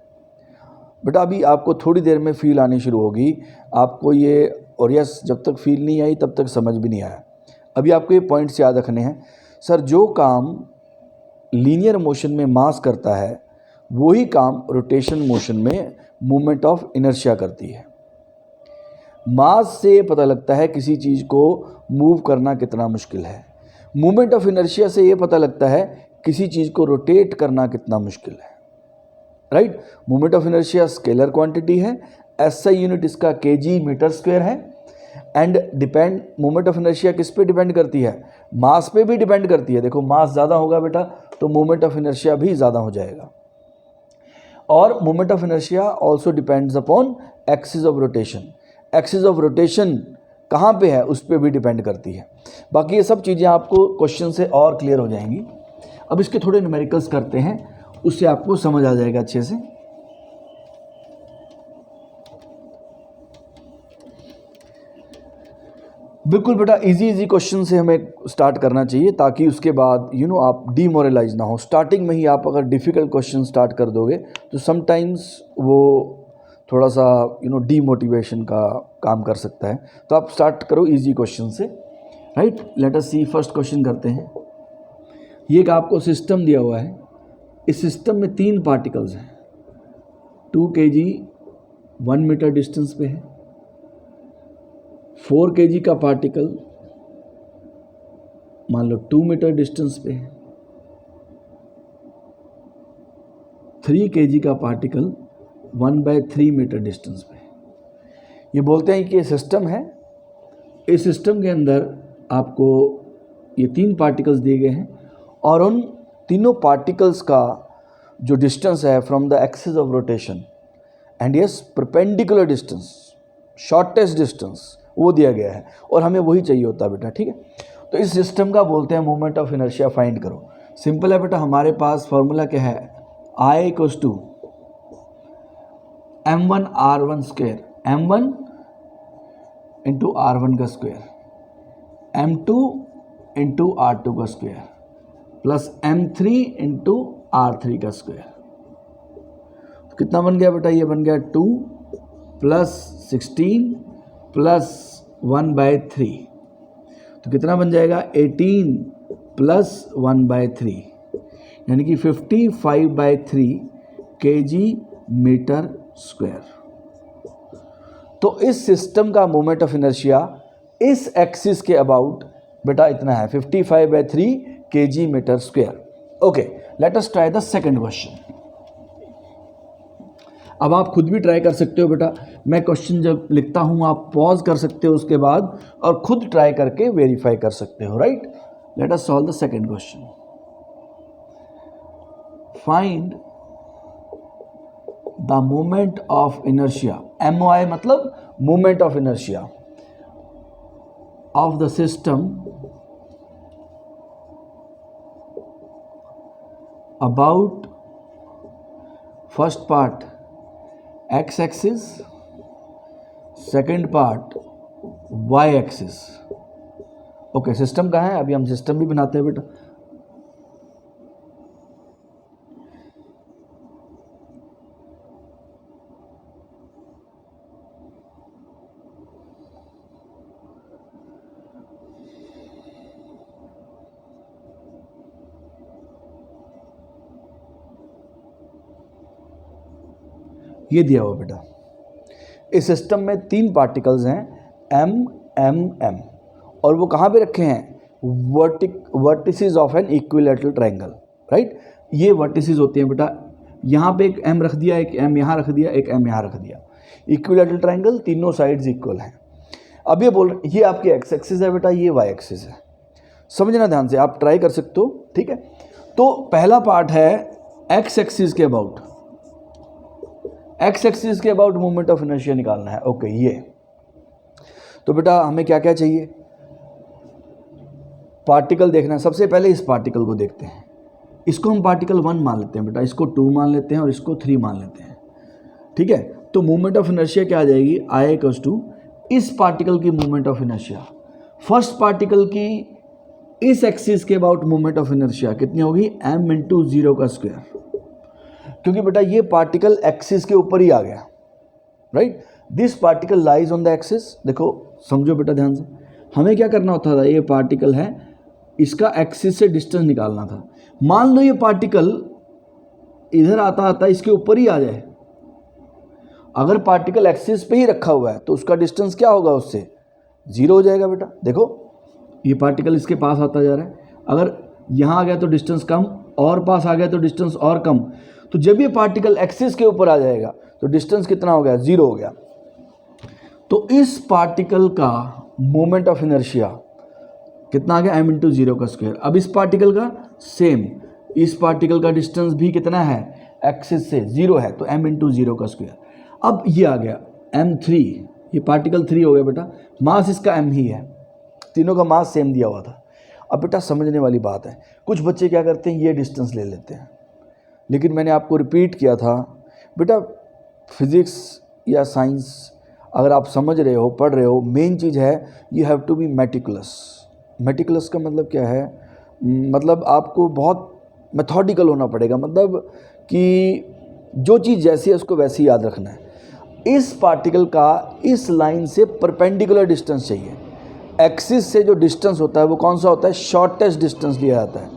बेटा अभी आपको थोड़ी देर में फील आनी शुरू होगी आपको ये, और यस जब तक फील नहीं आई तब तक समझ भी नहीं आया। अभी आपको ये पॉइंट्स याद रखने हैं। सर जो काम लीनियर मोशन में मास करता है वही काम रोटेशन मोशन में मोमेंट ऑफ इनर्शिया करती है। मास से पता लगता है किसी चीज़ को मूव करना कितना मुश्किल है, मोमेंट ऑफ इनर्शिया से ये पता लगता है किसी चीज़ को रोटेट करना कितना मुश्किल है, right. Moment of inertia scalar quantity है, एसआई यूनिट इसका केजी मीटर स्क्वायर है, and depend moment of inertia किस पे डिपेंड करती है, मास पे भी डिपेंड करती है। देखो मास ज़्यादा होगा बेटा तो मोमेंट ऑफ इनर्शिया भी ज़्यादा हो जाएगा। और moment of inertia also depends upon axis of rotation. Axis of rotation कहाँ पे है उस पर भी डिपेंड करती है। बाकी ये सब चीज़ें आपको क्वेश्चन से और क्लियर हो जाएंगी। अब इसके थोड़े न्यूमेरिकल्स करते हैं, उससे आपको समझ आ जाएगा अच्छे से। बिल्कुल बेटा इजी क्वेश्चन से हमें स्टार्ट करना चाहिए ताकि उसके बाद आप डीमोरलाइज ना हो। स्टार्टिंग में ही आप अगर डिफ़िकल्ट क्वेश्चन स्टार्ट कर दोगे तो समटाइम्स वो थोड़ा सा डीमोटिवेशन का काम कर सकता है। तो आप स्टार्ट करो इजी क्वेश्चन से, राइट। लेट अस सी फर्स्ट क्वेश्चन करते हैं। ये एक आपको सिस्टम दिया हुआ है, इस सिस्टम में 3 पार्टिकल्स हैं, 2 kg 1 मीटर डिस्टेंस पे है, 4 kg का पार्टिकल मान लो 2 मीटर डिस्टेंस पे है, 3 kg का पार्टिकल 1/3 मीटर डिस्टेंस पे है। ये बोलते हैं कि ये सिस्टम है, इस सिस्टम के अंदर आपको ये 3 पार्टिकल्स दिए गए हैं और उन तीनों पार्टिकल्स का जो डिस्टेंस है from the axis of rotation and yes perpendicular distance, shortest distance वो दिया गया है और हमें वही चाहिए होता है बेटा, ठीक है। तो इस सिस्टम का बोलते हैं मोमेंट ऑफ इनर्शिया फाइंड करो। सिंपल है बेटा, हमारे पास फॉर्मूला क्या है, I = m1 r1 square, m1 into r1 का स्क्वायर, m2 इंटू r2 का square plus m3 into r3 का स्क्वायर। तो कितना बन गया बेटा, ये बन गया 2 + 16 + 1/3, तो कितना बन जाएगा 18 + 1/3 यानी कि 55/3 kg मीटर स्क्वायर। तो इस सिस्टम का मोमेंट ऑफ इनर्शिया इस एक्सिस के अबाउट बेटा इतना है 55/3 kg metre square. Okay, let us try the second question. अब आप खुद भी ट्राई कर सकते हो बेटा, मैं क्वेश्चन जब लिखता हूं आप पॉज कर सकते हो उसके बाद और खुद ट्राई करके वेरीफाई कर सकते हो, right. Let us solve the second question. Find the moment of inertia, MOI मतलब moment of inertia of the system about first part x axis, second part y axis. Okay, system कहाँ है, अभी हम system भी बनाते हैं बेटा। ये दिया हुआ बेटा, इस सिस्टम में 3 पार्टिकल्स हैं m m m और वो कहाँ पे रखे हैं, vertices of an equilateral triangle, right. ये वर्टिसेस होते हैं बेटा, यहाँ पे एक m रख दिया, एक m यहाँ रख दिया, एक m यहाँ रख दिया। इक्विलैटरल ट्रायंगल, तीनों साइड्स इक्वल हैं। अब ये बोल रहे ये आपकी x एक्सिस है बेटा, ये y एक्सिस है। समझना ध्यान से, आप ट्राई कर सकते हो, ठीक है। तो पहला पार्ट है x एक्सिस के अबाउट, एक्स एक्सिस के अबाउट मोमेंट ऑफ इनर्शिया निकालना है। ओके, ये तो बेटा हमें क्या क्या चाहिए, पार्टिकल देखना है। सबसे पहले इस पार्टिकल को देखते हैं, इसको हम पार्टिकल 1 मान लेते हैं बेटा, इसको 2 मान लेते हैं और इसको 3 मान लेते हैं, ठीक है। तो मोमेंट ऑफ इनर्शिया क्या आ जाएगी, I = इस पार्टिकल की moment of inertia, first particle की इस एक्सिस के अबाउट मोमेंट ऑफ इनर्शिया कितनी होगी, m × 0 का स्क्वायर, क्योंकि बेटा ये पार्टिकल एक्सिस के ऊपर ही आ गया, right. This particle lies on the axis. देखो समझो बेटा ध्यान से, हमें क्या करना होता था, ये पार्टिकल है, इसका एक्सिस से डिस्टेंस निकालना था। मान लो ये पार्टिकल इधर आता आता इसके ऊपर ही आ जाए, अगर पार्टिकल एक्सिस पे ही रखा हुआ है तो उसका डिस्टेंस क्या होगा, उससे 0 हो जाएगा बेटा। देखो ये पार्टिकल इसके पास आता जा रहा है, अगर यहाँ आ गया तो डिस्टेंस कम, और पास आ गया तो डिस्टेंस और कम। तो जब ये पार्टिकल एक्सिस के ऊपर आ जाएगा तो डिस्टेंस कितना हो गया, 0 हो गया। तो इस पार्टिकल का मोमेंट ऑफ इनर्शिया कितना आ गया, m इंटू 0 का स्क्वायर। अब इस पार्टिकल का सेम, इस पार्टिकल का डिस्टेंस भी कितना है, एक्सिस से 0 है, तो m इंटू 0 का स्क्वायर। अब ये आ गया m3, ये पार्टिकल 3 हो गया बेटा, मास इसका m ही है, तीनों का मास सेम दिया हुआ था। अब बेटा समझने वाली बात है, कुछ बच्चे क्या करते हैं, ये डिस्टेंस ले लेते हैं, लेकिन मैंने आपको रिपीट किया था बेटा, फिज़िक्स या साइंस अगर आप समझ रहे हो, पढ़ रहे हो, मेन चीज़ है you have to be meticulous. Meticulous का मतलब क्या है, मतलब आपको बहुत मेथोडिकल होना पड़ेगा, मतलब कि जो चीज़ जैसी है उसको वैसे ही याद रखना है। इस पार्टिकल का इस लाइन से परपेंडिकुलर डिस्टेंस चाहिए। एक्सिस से जो डिस्टेंस होता है वो कौन सा होता है, शॉर्टेस्ट डिस्टेंस लिया जाता है,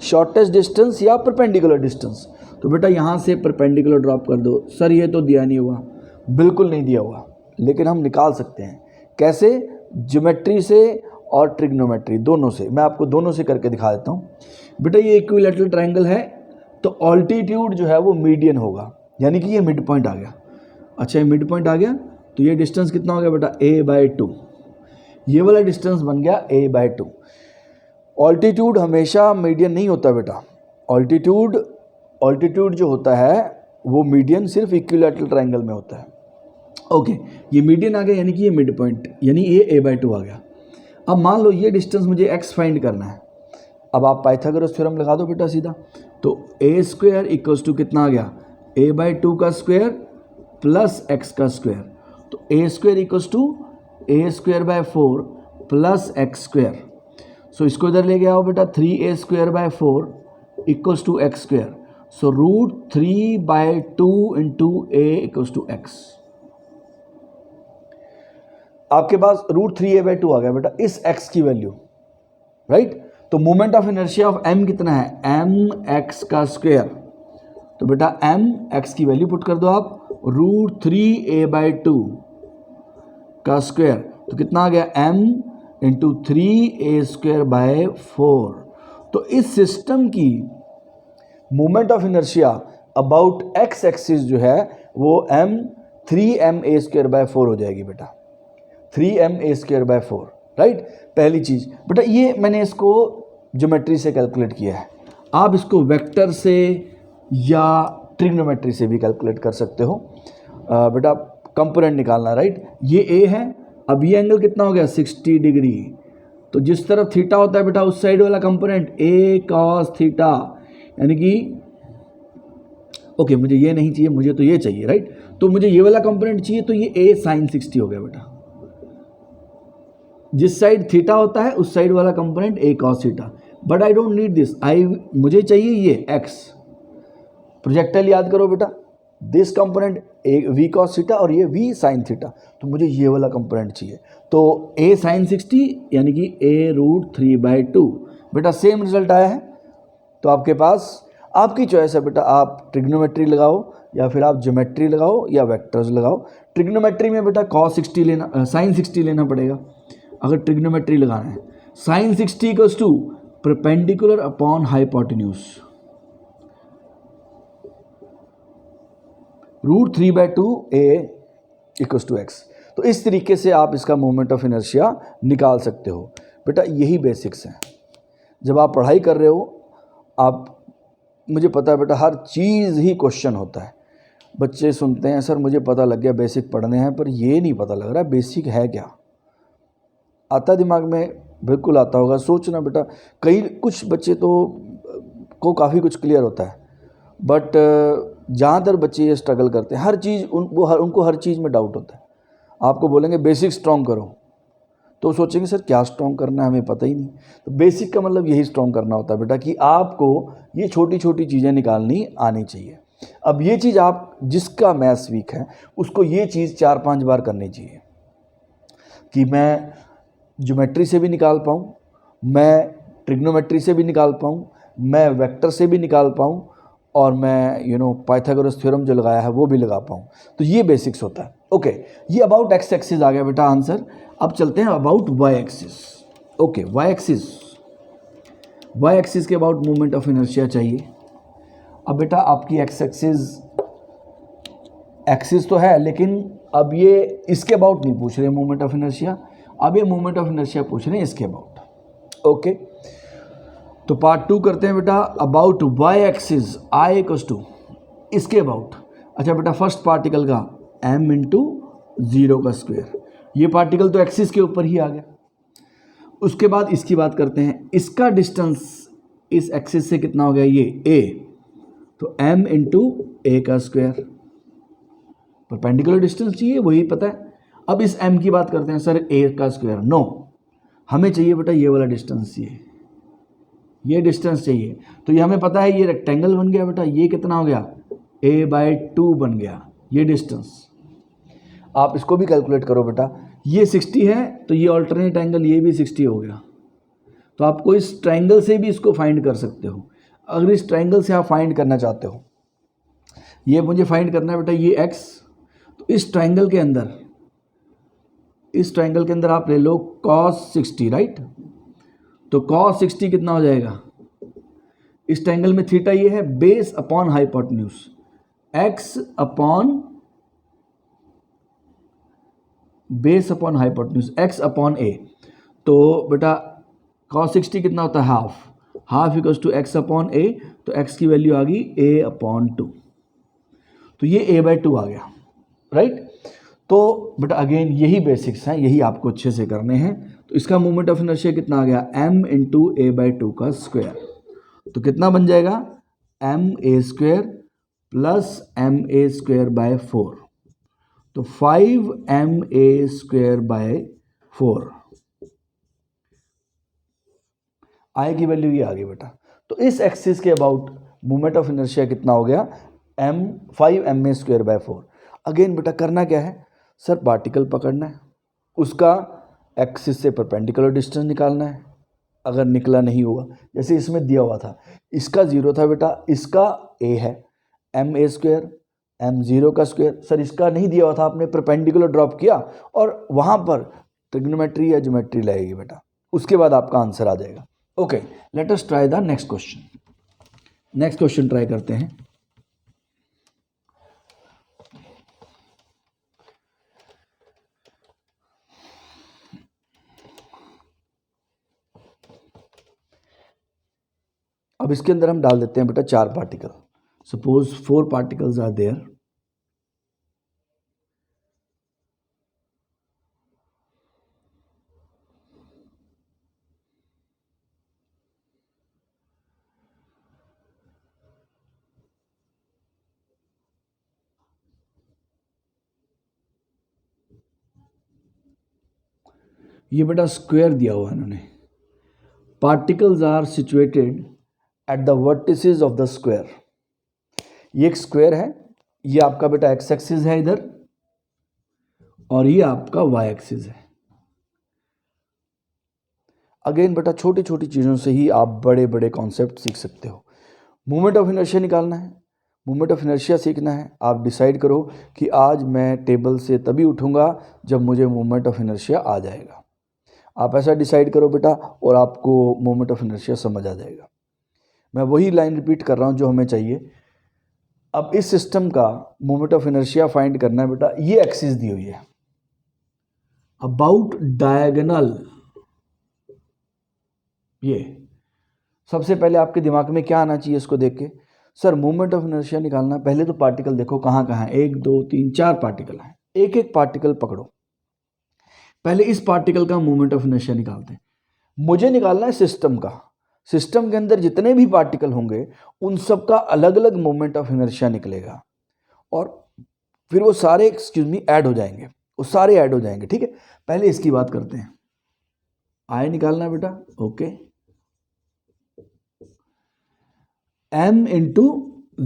शॉर्टेस्ट डिस्टेंस या परपेंडिकुलर डिस्टेंस। तो बेटा यहाँ से परपेंडिकुलर ड्रॉप कर दो। सर ये तो दिया नहीं हुआ, बिल्कुल नहीं दिया हुआ, लेकिन हम निकाल सकते हैं। कैसे, ज्योमेट्री से और ट्रिग्नोमेट्री दोनों से। मैं आपको दोनों से करके दिखा देता हूँ। बेटा ये इक्विलैटरल ट्रायंगल है, तो ऑल्टीट्यूड जो है वो मीडियन होगा, यानी कि ये मिड पॉइंट आ गया। अच्छा ये मिड पॉइंट आ गया, तो ये डिस्टेंस कितना हो गया बेटा, a/2। ये वाला डिस्टेंस बन गया a/2। ऑल्टीट्यूड हमेशा मीडियन नहीं होता बेटा, ऑल्टीट्यूड जो होता है वो मीडियन सिर्फ इक्विलैटरल ट्रायंगल में होता है। ओके, ये मीडियन आ गया, यानी कि ये मिड पॉइंट, यानी ये a/2 आ गया। अब मान लो ये डिस्टेंस मुझे x फाइंड करना है। अब आप पाइथागोरस थ्योरम लगा दो बेटा सीधा, तो a² इक्वल्स टू कितना आ गया, a/2 का स्क्वायर प्लस x का स्क्वायर। तो a² equals to a²/4 plus x²। सो इसको इधर ले गया हो बेटा, 3a²/4 equals to x²। So √3/2 into a equals to x। आपके पास √3a/2 आ गया बेटा, इस x की वैल्यू, राइट। तो moment of inertia of m कितना है, mx का स्क्वायर। तो बेटा mx की वैल्यू पुट कर दो आप, √3a/2 का स्क्वायर, तो कितना आ गया, m इंटू 3a²/4। तो इस सिस्टम की moment of inertia about x axis जो है वो 3ma²/4 हो जाएगी बेटा, 3ma²/4, राइट। पहली चीज़ बेटा, ये मैंने इसको ज्योमेट्री से कैलकुलेट किया है, आप इसको वेक्टर से या ट्रिग्नोमेट्री से भी कैलकुलेट कर सकते हो। बेटा कंपोनेंट निकालना, राइट। ये a है, अब ये एंगल कितना हो गया, 60 डिग्री। तो जिस तरफ थीटा होता है बेटा, उस साइड वाला कंपोनेंट a cos थीटा, यानी कि ओके मुझे ये नहीं चाहिए, मुझे तो ये चाहिए, राइट। तो मुझे ये वाला कंपोनेंट चाहिए, तो ये a sin 60 हो गया बेटा। जिस साइड थीटा होता है उस साइड वाला component a cos theta, but I don't need this, मुझे चाहिए ये x। प्रोजेक्टाइल याद करो बेटा, this component v cos theta और ये v sin थीटा, तो मुझे ये वाला कंपोनेंट चाहिए। तो a sin 60 यानी कि a√3/2। बेटा सेम रिजल्ट आया है, तो आपके पास आपकी चॉइस है बेटा, आप ट्रिग्नोमेट्री लगाओ या फिर आप ज्योमेट्री लगाओ या वेक्टर्स लगाओ। ट्रिग्नोमेट्री में बेटा cos 60 लेना, sin 60 लेना पड़ेगा अगर ट्रिग्नोमेट्री लगाना है। sin 60 equals to perpendicular upon hypotenuse, √3/2a equals to x। तो इस तरीके से आप इसका मोमेंट ऑफ इनर्शिया निकाल सकते हो बेटा। यही बेसिक्स हैं। जब आप पढ़ाई कर रहे हो, आप, मुझे पता है बेटा हर चीज़ ही क्वेश्चन होता है। बच्चे सुनते हैं सर मुझे पता लग गया बेसिक पढ़ने हैं, पर ये नहीं पता लग रहा बेसिक है क्या। आता दिमाग में, बिल्कुल आता होगा। सोचना बेटा, कुछ बच्चे तो को काफ़ी कुछ क्लियर होता है, बट ज़्यादातर बच्चे ये स्ट्रगल करते हैं। हर चीज़ उनको हर चीज़ में डाउट होता है। आपको बोलेंगे बेसिक स्ट्रॉन्ग करो, तो सोचेंगे सर क्या स्ट्रॉन्ग करना है, हमें पता ही नहीं। तो बेसिक का मतलब यही स्ट्रॉन्ग करना होता है बेटा, कि आपको ये छोटी छोटी चीज़ें निकालनी आनी चाहिए। अब ये चीज़ आप, जिसका मैथ्स वीक है उसको ये चीज़ 4-5 बार करनी चाहिए, कि मैं ज्योमेट्री से भी निकाल पाऊँ, मैं ट्रिग्नोमेट्री से भी निकाल पाऊँ, मैं वेक्टर से भी निकाल पाऊँ, और मैं पाइथागोरस थ्योरम जो लगाया है वो भी लगा पाऊँ। तो ये बेसिक्स होता है। ओके, ये अबाउट एक्स एक्सिस आ गया बेटा आंसर। अब चलते हैं about Y axis. Okay, Y axis Y axis के अबाउट मोमेंट ऑफ इनर्शिया चाहिए। अब बेटा आपकी एक्स एक्सिस तो है, लेकिन अब ये इसके अबाउट नहीं पूछ रहे मोमेंट ऑफ इनर्शिया, अब ये मोमेंट ऑफ इनर्शिया पूछ रहे हैं इसके अबाउट। ओके, तो पार्ट 2 करते हैं बेटा, about Y axis I equals to इसके अबाउट। अच्छा बेटा, फर्स्ट पार्टिकल का m इंटू 0 का स्क्वायर, ये पार्टिकल तो एक्सिस के ऊपर ही आ गया। उसके बाद इसकी बात करते हैं, इसका डिस्टेंस इस एक्सिस से कितना हो गया, ये a, तो m इंटू ए का स्क्वायर, परपेंडिकुलर डिस्टेंस चाहिए वही पता है। अब इस m की बात करते हैं, सर a का स्क्वायर, नो, हमें चाहिए बेटा ये वाला डिस्टेंस चाहिए, ये डिस्टेंस चाहिए। तो ये हमें पता है, ये रेक्टेंगल बन गया बेटा, ये कितना हो गया, a/2 बन गया ये डिस्टेंस। आप इसको भी कैलकुलेट करो बेटा, ये 60 है तो ये ऑल्टरनेट एंगल ये भी 60 हो गया। तो आपको इस ट्रायंगल से भी इसको फाइंड कर सकते हो। अगर इस ट्रायंगल से आप फाइंड करना चाहते हो, ये मुझे फाइंड करना है बेटा ये x, तो इस ट्रायंगल के अंदर आप ले लो cos 60, राइट। तो cos 60 कितना हो जाएगा, इस ट्रायंगल में थीटा ये है, base upon hypotenuse, x upon base upon hypotenuse x upon a। तो बेटा cos 60 कितना होता है, half equals to x upon a, तो x की वैल्यू आ गई a अपॉन 2, तो ये a/2 आ गया, राइट। तो बेटा अगेन यही बेसिक्स हैं, यही आपको अच्छे से करने हैं। तो इसका मोमेंट ऑफ इनर्शिया कितना आ गया, m इंटू a/2 का स्क्वायर, तो कितना बन जाएगा, ma² प्लस ma²/4, तो 5ma²/4, आई की वैल्यू ये आ गई बेटा। तो इस एक्सिस के अबाउट मोमेंट ऑफ इनर्शिया कितना हो गया, 5ma²/4। अगेन बेटा करना क्या है, सर पार्टिकल पकड़ना है, उसका एक्सिस से परपेंडिकुलर डिस्टेंस निकालना है। अगर निकला नहीं होगा, जैसे इसमें दिया हुआ था, इसका 0 था बेटा, इसका a है, ma², m0 का स्क्वायर। सर इसका नहीं दिया हुआ था, आपने परपेंडिकुलर ड्रॉप किया और वहाँ पर ट्रिग्नोमेट्री या ज्योमेट्री लगेगी बेटा, उसके बाद आपका आंसर आ जाएगा। Okay, let us try the next question. Next question try करते हैं। अब इसके अंदर हम डाल देते हैं बेटा 4 particle. Suppose 4 particles are there, ये बेटा स्क्वायर दिया हुआ है इन्होंने। Particles are situated at the vertices of the square. ये एक स्क्वायर है, ये आपका बेटा एक्स एक्सिस है इधर, और ये आपका वाई एक्सिस है। अगेन बेटा छोटी छोटी चीज़ों से ही आप बड़े बड़े कॉन्सेप्ट सीख सकते हो। मोमेंट ऑफ इनर्शिया निकालना है, मोमेंट ऑफ इनर्शिया सीखना है। आप डिसाइड करो कि आज मैं टेबल से तभी उठूंगा जब मुझे मोमेंट ऑफ इनर्शिया आ जाएगा। आप ऐसा डिसाइड करो बेटा, और आपको मोमेंट ऑफ इनर्शिया समझ आ जाएगा। मैं वही लाइन रिपीट कर रहा हूँ जो हमें चाहिए। अब इस सिस्टम का मोमेंट ऑफ इनर्शिया फाइंड करना है बेटा। ये एक्सिस दी हुई है, अबाउट डायगोनल, ये सबसे पहले आपके दिमाग में क्या आना चाहिए इसको देख के, सर मोमेंट ऑफ इनर्शिया निकालना। पहले तो पार्टिकल देखो कहाँ कहाँ है, 1 2 3 4 पार्टिकल हैं। एक एक पार्टिकल पकड़ो, पहले इस पार्टिकल का मोमेंट ऑफ इनर्शिया निकालते हैं। मुझे निकालना है सिस्टम का। सिस्टम के अंदर जितने भी पार्टिकल होंगे उन सब का अलग अलग मोमेंट ऑफ इनर्शिया निकलेगा, और फिर वो सारे ऐड हो जाएंगे, वो सारे ऐड हो जाएंगे। ठीक है, पहले इसकी बात करते हैं। आई निकालना है बेटा, ओके, m इंटू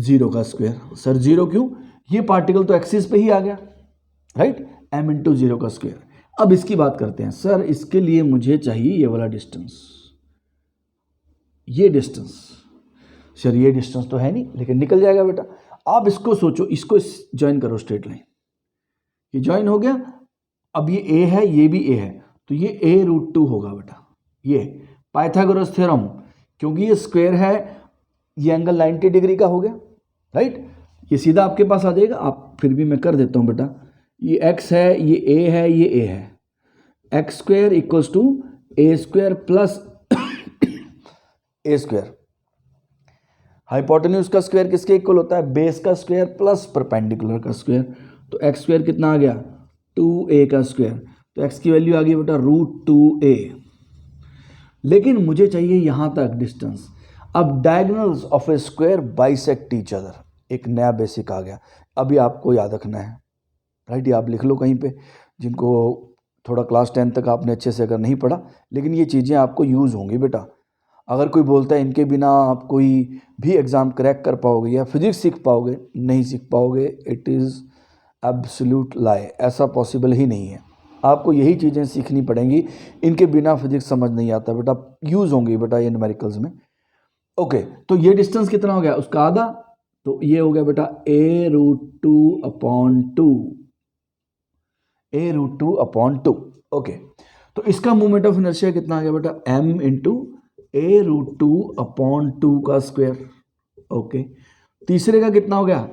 0 का स्क्वायर। सर 0 क्यों, ये पार्टिकल तो एक्सिस पे ही आ गया, राइट, m इंटू 0 का स्क्वायर। अब इसकी बात करते हैं। सर इसके लिए मुझे चाहिए ये वाला डिस्टेंस, ये डिस्टेंस। सर ये डिस्टेंस तो है नहीं, लेकिन निकल जाएगा बेटा। आप इसको सोचो, इसको ज्वाइन करो, स्ट्रेट लाइन, ये ज्वाइन हो गया। अब ये a है, ये भी a है, तो ये a√2 होगा बेटा। ये पाइथागोरस थ्योरम क्योंकि ये स्क्वायर है, ये एंगल 90 डिग्री का हो गया, राइट। ये सीधा आपके पास आ जाएगा, आप फिर भी मैं कर देता हूँ बेटा, ये x है, ये a है, ये a है, X square equals to A square plus A square. Hypotenuse का स्क्वायर किसके इक्वल होता है? बेस का स्क्वायर प्लस परपेंडिकुलर का स्क्वायर। तो एक्स स्क्वायर कितना आ गया? 2a का स्क्वायर। तो x की वैल्यू आ गई बेटा √2a। लेकिन मुझे चाहिए यहां तक डिस्टेंस। अब diagonals of A square bisect each other, एक नया बेसिक आ गया। अभी आपको याद रखना है, राइट, ये आप लिख लो कहीं पे, जिनको थोड़ा क्लास 10 तक आपने अच्छे से अगर नहीं पढ़ा, लेकिन ये चीज़ें आपको यूज़ होंगी बेटा। अगर कोई बोलता है इनके बिना आप कोई भी एग्ज़ाम क्रैक कर पाओगे या फिजिक्स सीख पाओगे, नहीं सीख पाओगे, इट इज़ एब्सोल्यूट लाई, ऐसा पॉसिबल ही नहीं है। आपको यही चीज़ें सीखनी पड़ेंगी, इनके बिना फिजिक्स समझ नहीं आता बेटा, यूज़ होंगी बेटा ये न्यूमेरिकल्स में। ओके, तो ये डिस्टेंस कितना हो गया? उसका आधा, तो ये हो गया बेटा a√2/2, a√2/2। ओके, तो इसका मोमेंट ऑफ इनर्शिया कितना आ गया बेटा? m इंटू a√2/2 का स्क्वायर। ओके, तीसरे का कितना हो गया?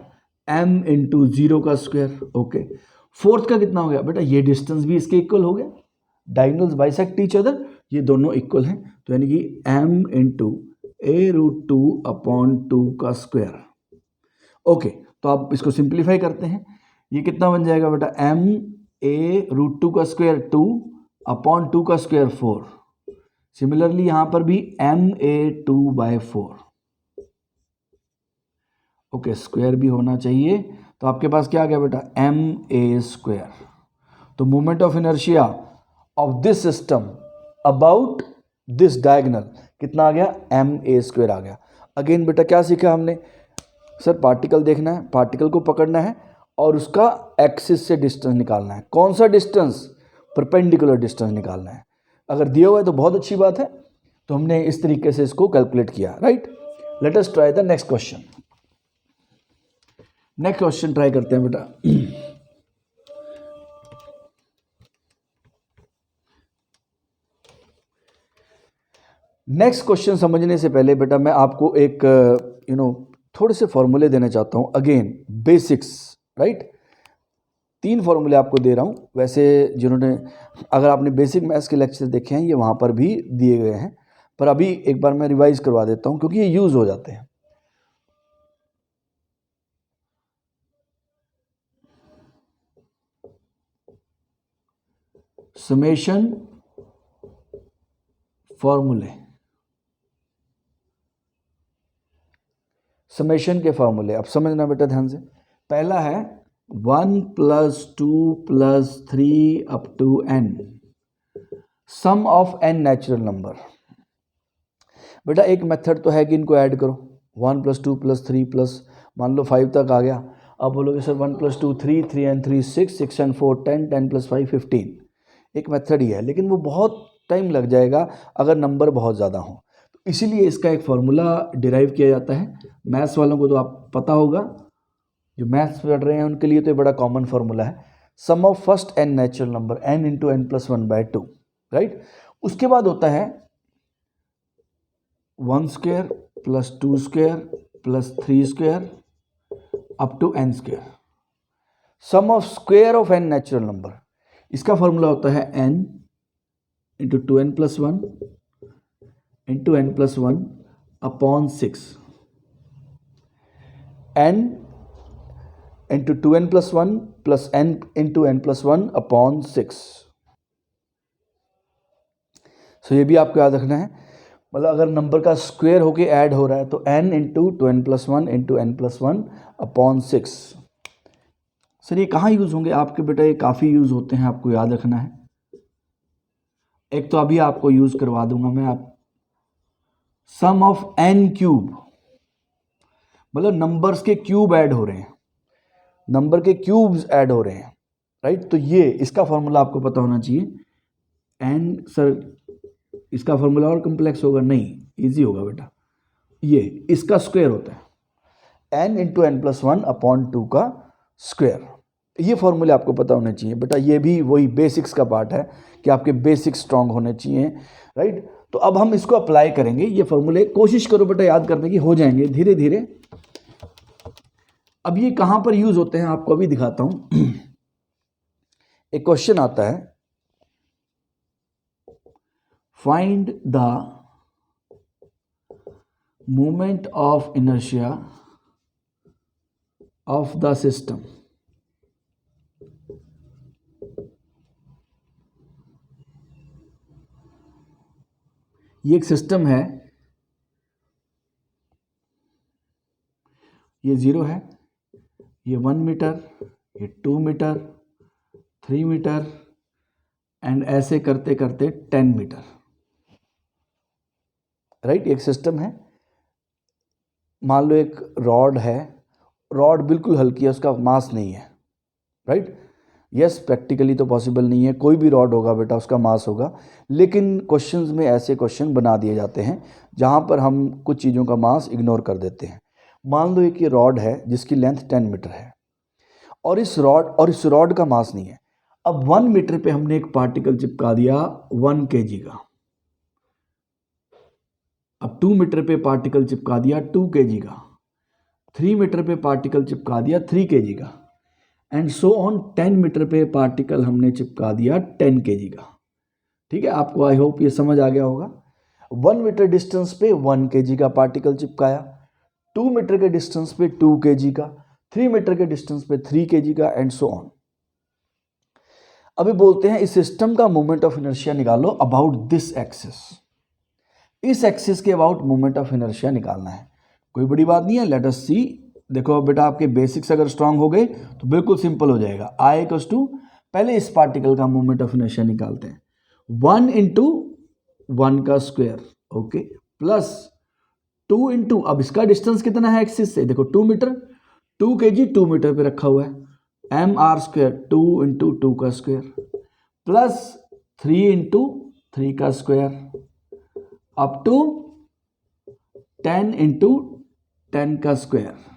m इंटू 0 का स्क्वायर। ओके, फोर्थ का कितना हो गया बेटा? ये डिस्टेंस भी इसके इक्वल हो गया, डायगोनल्स बाइसेक्ट ईच अदर, ये दोनों इक्वल हैं, तो यानी कि m इंटू a√2/2 का स्क्वायर। ओके, तो आप इसको सिंप्लीफाई करते हैं, ये कितना बन जाएगा बेटा? m a√2 का स्क्वायर 2/2 का स्क्वायर 4। सिमिलरली यहां पर भी ma2/4। ओके, स्क्वायर भी होना चाहिए, तो आपके पास क्या आ गया बेटा? ma²। तो moment of inertia of this system about this diagonal कितना आ गया? ma² आ गया। अगेन बेटा क्या सीखा हमने? सर पार्टिकल देखना है, पार्टिकल को पकड़ना है और उसका एक्सिस से डिस्टेंस निकालना है। कौन सा डिस्टेंस? परपेंडिकुलर डिस्टेंस निकालना है। अगर दिया हुआ है तो बहुत अच्छी बात है, तो हमने इस तरीके से इसको कैलकुलेट किया, right. Late us try the next question. Next question try करते हैं बेटा। नेक्स्ट क्वेश्चन समझने से पहले बेटा मैं आपको एक थोड़े से फॉर्मूले देना चाहता हूं, अगेन बेसिक्स, राइट। 3 फॉर्मूले आपको दे रहा हूं। वैसे जिन्होंने, अगर आपने बेसिक मैथ्स के लेक्चर देखे हैं, ये वहां पर भी दिए गए हैं, पर अभी एक बार मैं रिवाइज करवा देता हूं क्योंकि ये यूज हो जाते हैं। समेशन फॉर्मूले, समेशन के फॉर्मूले अब समझना बेटा ध्यान से। पहला है 1 + 2 + 3 up to n, sum of n natural number. बेटा एक मेथड तो है कि इनको ऐड करो, 1 + 2 + 3 प्लस मान लो 5 तक आ गया। अब बोलोगे सर 1 + 2 3, 3 and 3 6, 6 and 4 10, 10 + 5 15। एक मेथड ही है, लेकिन वो बहुत टाइम लग जाएगा अगर नंबर बहुत ज़्यादा हो, तो इसीलिए इसका एक फॉर्मूला डिराइव किया जाता है। मैथ्स वालों को तो आप पता होगा, जो मैथ्स पढ़ रहे हैं उनके लिए तो ये बड़ा कॉमन फार्मूला है, sum of first n natural number n × n+1/2, right. उसके बाद होता है 1² + 2² + 3² up to n², sum of square of n natural number. इसका फॉर्मूला होता है n × 2n+1 × n+1/6, n × 2n+1 + n × n+1/6। सो ये भी आपको याद रखना है, मतलब अगर नंबर का स्क्वायर होके ऐड हो रहा है तो n × 2n+1 × n+1/6। सर ये कहाँ यूज़ होंगे आपके बेटा? ये काफ़ी यूज़ होते हैं, आपको याद रखना है। एक तो अभी आपको यूज़ करवा दूंगा मैं, आप सम ऑफ n³, मतलब नंबर्स के क्यूब ऐड हो रहे हैं, नंबर के क्यूब्स ऐड हो रहे हैं, राइट। तो ये इसका फॉर्मूला आपको पता होना चाहिए। n, सर इसका फॉर्मूला और कम्प्लेक्स होगा? नहीं, इजी होगा बेटा। ये इसका स्क्वायर होता है n × n+1/2 का स्क्वायर। ये फॉर्मूले आपको पता होने चाहिए बेटा। ये भी वही बेसिक्स का पार्ट है कि आपके बेसिक्स स्ट्रांग होने चाहिए, राइट। तो अब हम इसको अप्लाई करेंगे, ये फॉर्मूले कोशिश करो बेटा याद करने की, हो जाएंगे धीरे धीरे। अब ये कहां पर यूज होते हैं आपको अभी दिखाता हूं। एक क्वेश्चन आता है, find the moment of inertia of the system. ये एक सिस्टम है, ये 0 है, ये 1 मीटर, ये 2 मीटर, 3 मीटर एंड ऐसे करते करते 10 मीटर, राइट। एक सिस्टम है, मान लो एक रॉड है, रॉड बिल्कुल हल्की है, उसका मास नहीं है, राइट। यस, प्रैक्टिकली तो पॉसिबल नहीं है, कोई भी रॉड होगा बेटा उसका मास होगा, लेकिन क्वेश्चंस में ऐसे क्वेश्चन बना दिए जाते हैं जहां पर हम कुछ चीज़ों का मास इग्नोर कर देते हैं। मान लो एक ये रॉड है जिसकी लेंथ 10 मीटर है और इस रॉड का मास नहीं है। अब 1 मीटर पे हमने एक पार्टिकल चिपका दिया 1 kg का, अब 2 मीटर पे पार्टिकल चिपका दिया 2 kg का, 3 मीटर पे पार्टिकल चिपका दिया 3 kg का एंड सो ऑन। 10 मीटर पे पार्टिकल हमने चिपका दिया 10 kg का। ठीक है, आपको आई होप ये समझ आ गया होगा। 1 मीटर डिस्टेंस पे 1 kg का पार्टिकल चिपकाया, 2 मीटर के डिस्टेंस पे 2 kg का, 3 मीटर के डिस्टेंस पे 3 kg का एंड सो ऑन। अभी बोलते हैं इस सिस्टम का मोमेंट ऑफ इनर्शिया निकालो अबाउट दिस एक्सिस। इस एक्सिस के अबाउट मोमेंट ऑफ इनर्शिया निकालना है, कोई बड़ी बात नहीं है। लेट अस सी। देखो बेटा आपके बेसिक्स अगर स्ट्रांग हो गए तो बिल्कुल सिंपल हो जाएगा। आई इक्वल्स टू, पहले इस पार्टिकल का मोमेंट ऑफ इनर्शिया निकालते हैं, 1 इंटू 1 का स्क्वायर, ओके, प्लस 2 इंटू, अब इसका डिस्टेंस कितना है एक्सिस से, देखो 2 मीटर, 2 kg 2 मीटर पे रखा हुआ है, एम आर स्क्वायर 2 इंटू 2 का स्क्वायर प्लस 3 इंटू 3 का स्क्वायर अप टू 10 इंटू 10 का स्क्वायर।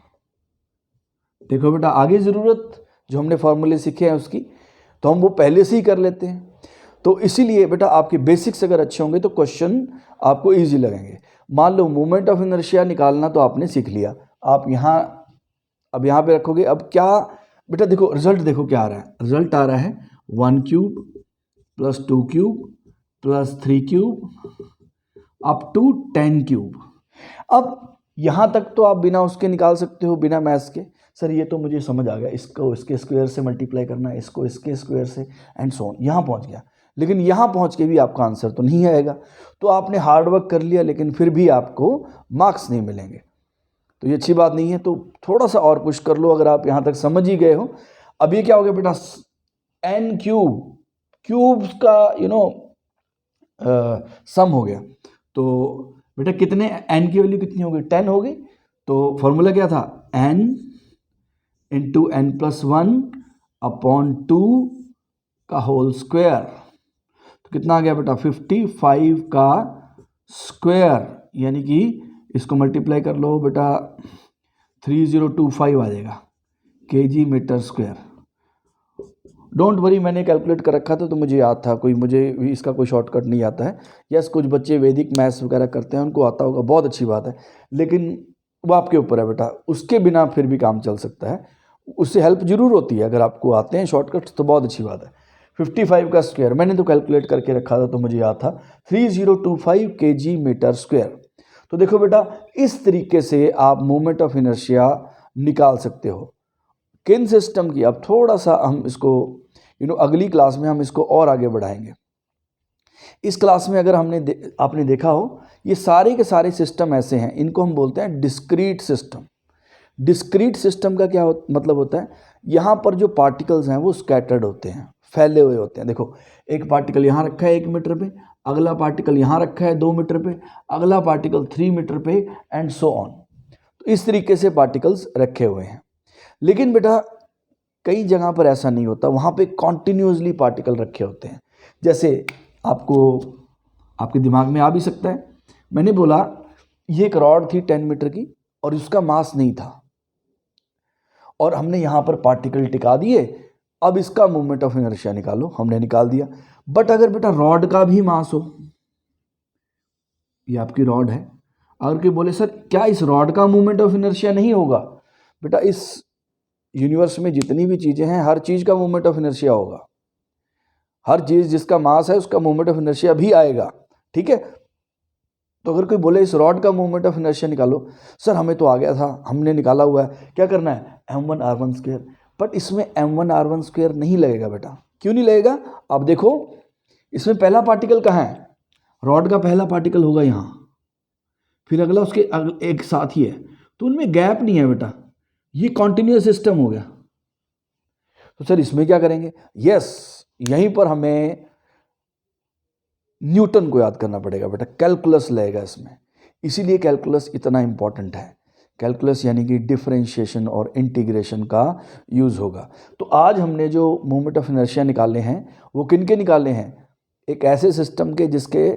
देखो बेटा आगे ज़रूरत जो हमने फॉर्मूले सीखे हैं उसकी, तो हम वो पहले से ही कर लेते हैं। तो इसीलिए बेटा आपके बेसिक्स अगर अच्छे होंगे तो क्वेश्चन आपको इजी लगेंगे। मान लो मोमेंट ऑफ इनर्शिया निकालना तो आपने सीख लिया, आप यहाँ अब यहाँ पे रखोगे। अब क्या बेटा देखो रिजल्ट, देखो क्या आ रहा है, रिजल्ट आ रहा है 1 cube plus 2 cube plus 3 cube up to 10 cube. अब यहाँ तक तो आप बिना उसके निकाल सकते हो, बिना मैथ्स के। सर ये तो मुझे समझ आ गया, इसको इसके स्क्वायर से मल्टीप्लाई करना है, इसको इसके स्क्वायर से एंड सो ऑन, यहाँ पहुँच गया। लेकिन यहाँ पहुँच के भी आपका आंसर तो नहीं आएगा, तो आपने हार्ड वर्क कर लिया लेकिन फिर भी आपको मार्क्स नहीं मिलेंगे, तो ये अच्छी बात नहीं है। तो थोड़ा सा और पुश कर लो अगर आप यहाँ तक समझ ही गए हो। अब ये क्या हो गया बेटा, n क्यूब का सम हो गया। तो बेटा कितने n की वैल्यू कितनी हो गई, 10 हो गई। तो फॉर्मूला क्या था, n into n plus 1 upon 2 का होल स्क्वायर। तो कितना आ गया बेटा 55 का स्क्वायर, यानी कि इसको मल्टीप्लाई कर लो बेटा 3025 आ जाएगा kg metre square. Don't worry, मैंने कैलकुलेट कर रखा था तो मुझे याद था, मुझे इसका कोई शॉर्टकट नहीं आता है। यस, कुछ बच्चे वैदिक मैथ्स वगैरह करते हैं, उनको आता होगा, बहुत अच्छी बात है, लेकिन वो आपके ऊपर है बेटा, उसके बिना फिर भी काम चल सकता है, उससे हेल्प जरूर होती है। अगर आपको आते हैं शॉर्टकट्स तो बहुत अच्छी बात है। 55 का स्क्वायर मैंने तो कैलकुलेट करके रखा था तो मुझे याद था 3025 kg मीटर स्क्वायर। तो देखो बेटा इस तरीके से आप मोमेंट ऑफ इनर्शिया निकाल सकते हो किन सिस्टम की। अब थोड़ा सा हम इसको अगली क्लास में हम इसको और आगे बढ़ाएंगे। इस क्लास में अगर आपने देखा हो, ये सारे के सारे सिस्टम ऐसे हैं, इनको हम बोलते हैं डिस्क्रीट सिस्टम। डिस्क्रीट सिस्टम का क्या मतलब होता है, यहाँ पर जो पार्टिकल्स हैं वो स्कैटर्ड होते हैं, फैले हुए होते हैं। देखो एक पार्टिकल यहाँ रखा है 1 मीटर पे, अगला पार्टिकल यहाँ रखा है 2 मीटर पे, अगला पार्टिकल 3 मीटर पे एंड सो ऑन। तो इस तरीके से पार्टिकल्स रखे हुए हैं। लेकिन बेटा कई जगह पर ऐसा नहीं होता, वहाँ पे कॉन्टिन्यूसली पार्टिकल रखे होते हैं। जैसे आपके दिमाग में आ भी सकता है, मैंने बोला ये एक रॉड थी 10 मीटर की और उसका मास नहीं था, और हमने यहाँ पर पार्टिकल टिका दिए, अब इसका मोमेंट ऑफ इनर्शिया निकालो, हमने निकाल दिया। बट अगर बेटा रॉड का भी मास हो, ये आपकी रॉड है। अगर कोई बोले सर क्या इस रॉड का मोमेंट ऑफ इनर्शिया नहीं होगा, बेटा इस यूनिवर्स में जितनी भी चीज़ें हैं हर चीज़ का मोमेंट ऑफ इनर्शिया होगा। हर चीज़ जिसका मास है उसका मोमेंट ऑफ इनर्शिया भी आएगा, ठीक है। तो अगर कोई बोले इस रॉड का मोमेंट ऑफ इनर्शिया निकालो, सर हमें तो आ गया था, हमने निकाला हुआ है, क्या करना है m1r1 स्क्वायर। बट इसमें m1r1 स्क्वायर नहीं लगेगा बेटा। क्यों नहीं लगेगा? अब देखो इसमें पहला पार्टिकल कहाँ है, रॉड का पहला पार्टिकल होगा यहाँ, फिर अगला उसके एक साथ ही है, तो उनमें गैप नहीं है बेटा, ये कॉन्टिन्यूस सिस्टम हो गया। तो सर इसमें क्या करेंगे? यस, यहीं पर हमें न्यूटन को याद करना पड़ेगा बेटा, कैलकुलस लगेगा इसमें। इसीलिए कैलकुलस इतना इंपॉर्टेंट है। कैलकुलस यानी कि डिफरेंशिएशन और इंटीग्रेशन का यूज़ होगा। तो आज हमने जो मोमेंट ऑफ इनर्शिया निकाले हैं वो किन के निकाले हैं? एक ऐसे सिस्टम के जिसके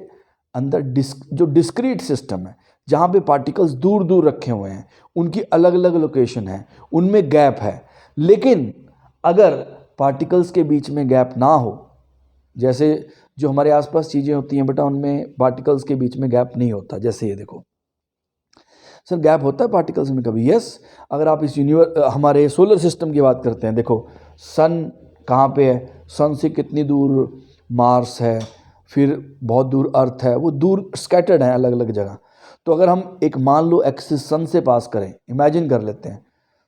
अंदर जो डिस्क्रीट सिस्टम है, जहाँ पे पार्टिकल्स दूर दूर रखे हुए हैं, उनकी अलग अलग लोकेशन है, उनमें गैप है। लेकिन अगर पार्टिकल्स के बीच में गैप ना हो, जैसे जो हमारे आसपास चीज़ें होती हैं बेटा, उनमें पार्टिकल्स के बीच में गैप नहीं होता। जैसे ये देखो सर, गैप होता है पार्टिकल्स में कभी? यस। अगर आप इस हमारे सोलर सिस्टम की बात करते हैं, देखो सन कहाँ पे है, सन से कितनी दूर मार्स है, फिर बहुत दूर अर्थ है, वो दूर स्कैटर्ड है अलग अलग जगह। तो अगर हम एक मान लो एक्सिस सन से पास करें, इमेजिन कर लेते हैं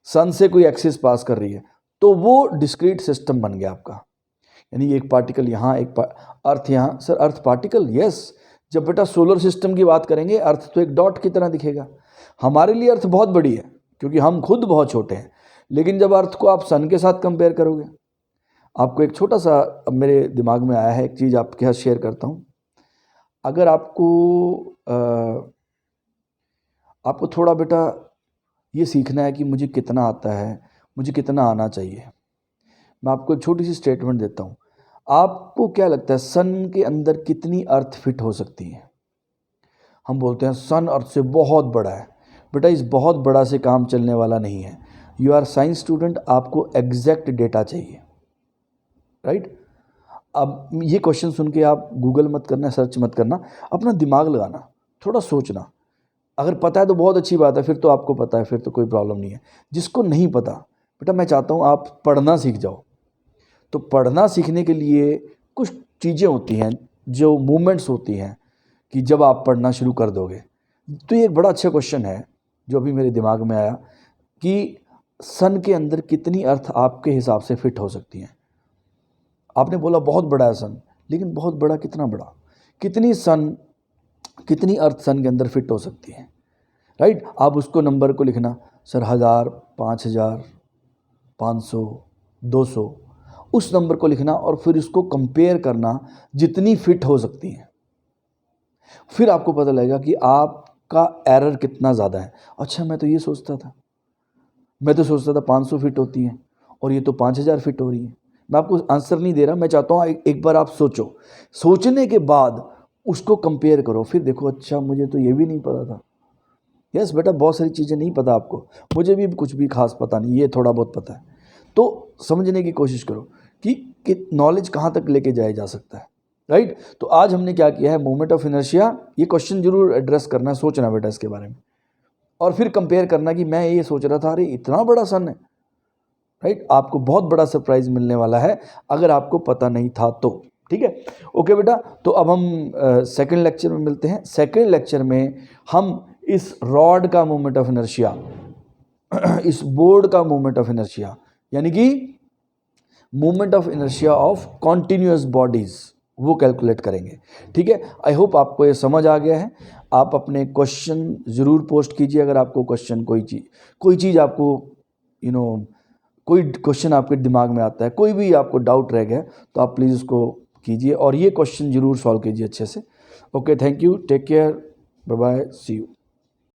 सन से कोई एक्सिस पास कर रही है, तो वो डिस्क्रीट सिस्टम बन गया आपका। यानी एक पार्टिकल यहाँ, एक अर्थ यहाँ। सर अर्थ पार्टिकल? यस। जब बेटा सोलर सिस्टम की बात करेंगे, अर्थ तो एक डॉट की तरह दिखेगा। हमारे लिए अर्थ बहुत बड़ी है क्योंकि हम खुद बहुत छोटे हैं, लेकिन जब अर्थ को आप सन के साथ कंपेयर करोगे, आपको एक छोटा सा अब मेरे दिमाग में आया है, एक चीज़ आपके साथ शेयर करता हूँ। अगर आपको थोड़ा बेटा ये सीखना है कि मुझे कितना आता है, मुझे कितना आना चाहिए, मैं आपको एक छोटी सी स्टेटमेंट देता हूँ। आपको क्या लगता है सन के अंदर कितनी अर्थ फिट हो सकती है? हम बोलते हैं सन अर्थ से बहुत बड़ा है। बेटा इस बहुत बड़ा से काम चलने वाला नहीं है। यू आर साइंस स्टूडेंट, आपको एग्जैक्ट डेटा चाहिए, राइट। अब ये क्वेश्चन सुन के आप गूगल मत करना, सर्च मत करना, अपना दिमाग लगाना, थोड़ा सोचना। अगर पता है तो बहुत अच्छी बात है, फिर तो आपको पता है, फिर तो कोई प्रॉब्लम नहीं है। जिसको नहीं पता बेटा, मैं चाहता हूँ आप पढ़ना सीख जाओ। तो पढ़ना सीखने के लिए कुछ चीज़ें होती हैं, जो मूवमेंट्स होती हैं कि जब आप पढ़ना शुरू कर दोगे। तो ये एक बड़ा अच्छा क्वेश्चन है जो अभी मेरे दिमाग में आया कि सन के अंदर कितनी अर्थ आपके हिसाब से फिट हो सकती हैं। आपने बोला बहुत बड़ा है सन, लेकिन बहुत बड़ा कितना बड़ा? कितनी अर्थ सन के अंदर फिट हो सकती है, राइट। आप उसको नंबर को लिखना, सर 1000, 5000, 500, 200, उस नंबर को लिखना और फिर उसको कंपेयर करना जितनी फिट हो सकती हैं। फिर आपको पता लगेगा कि आपका एरर कितना ज़्यादा है। अच्छा मैं तो सोचता था 500 फिट होती हैं और ये तो 5000 फिट हो रही है। मैं आपको आंसर नहीं दे रहा, मैं चाहता हूँ एक बार आप सोचो, सोचने के बाद उसको कंपेयर करो, फिर देखो अच्छा मुझे तो ये भी नहीं पता था। यस बेटा, बहुत सारी चीज़ें नहीं पता आपको, मुझे भी कुछ भी खास पता नहीं, ये थोड़ा बहुत पता है। तो समझने की कोशिश करो कि नॉलेज कहाँ तक लेके जाया जा सकता है, राइट। तो आज हमने क्या किया है, मोमेंट ऑफ इनर्शिया। ये क्वेश्चन जरूर एड्रेस करना, सोचना बेटा इसके बारे में, और फिर कंपेयर करना कि मैं ये सोच रहा था अरे इतना बड़ा सन है, राइट। आपको बहुत बड़ा सरप्राइज मिलने वाला है अगर आपको पता नहीं था तो, ठीक है। ओके बेटा, तो अब हम सेकंड लेक्चर में मिलते हैं। सेकंड लेक्चर में हम इस रॉड का मोमेंट ऑफ इनर्शिया, इस बोर्ड का मोमेंट ऑफ इनर्शिया, यानी कि moment of inertia of continuous bodies, वो कैलकुलेट करेंगे, ठीक है। आई होप आपको ये समझ आ गया है। आप अपने क्वेश्चन ज़रूर पोस्ट कीजिए। अगर आपको क्वेश्चन कोई चीज़ आपको कोई क्वेश्चन आपके दिमाग में आता है, कोई भी आपको डाउट रह गया, तो आप प्लीज़ उसको कीजिए और ये क्वेश्चन ज़रूर सॉल्व कीजिए अच्छे से। Okay, thank you, take care, bye bye, see you.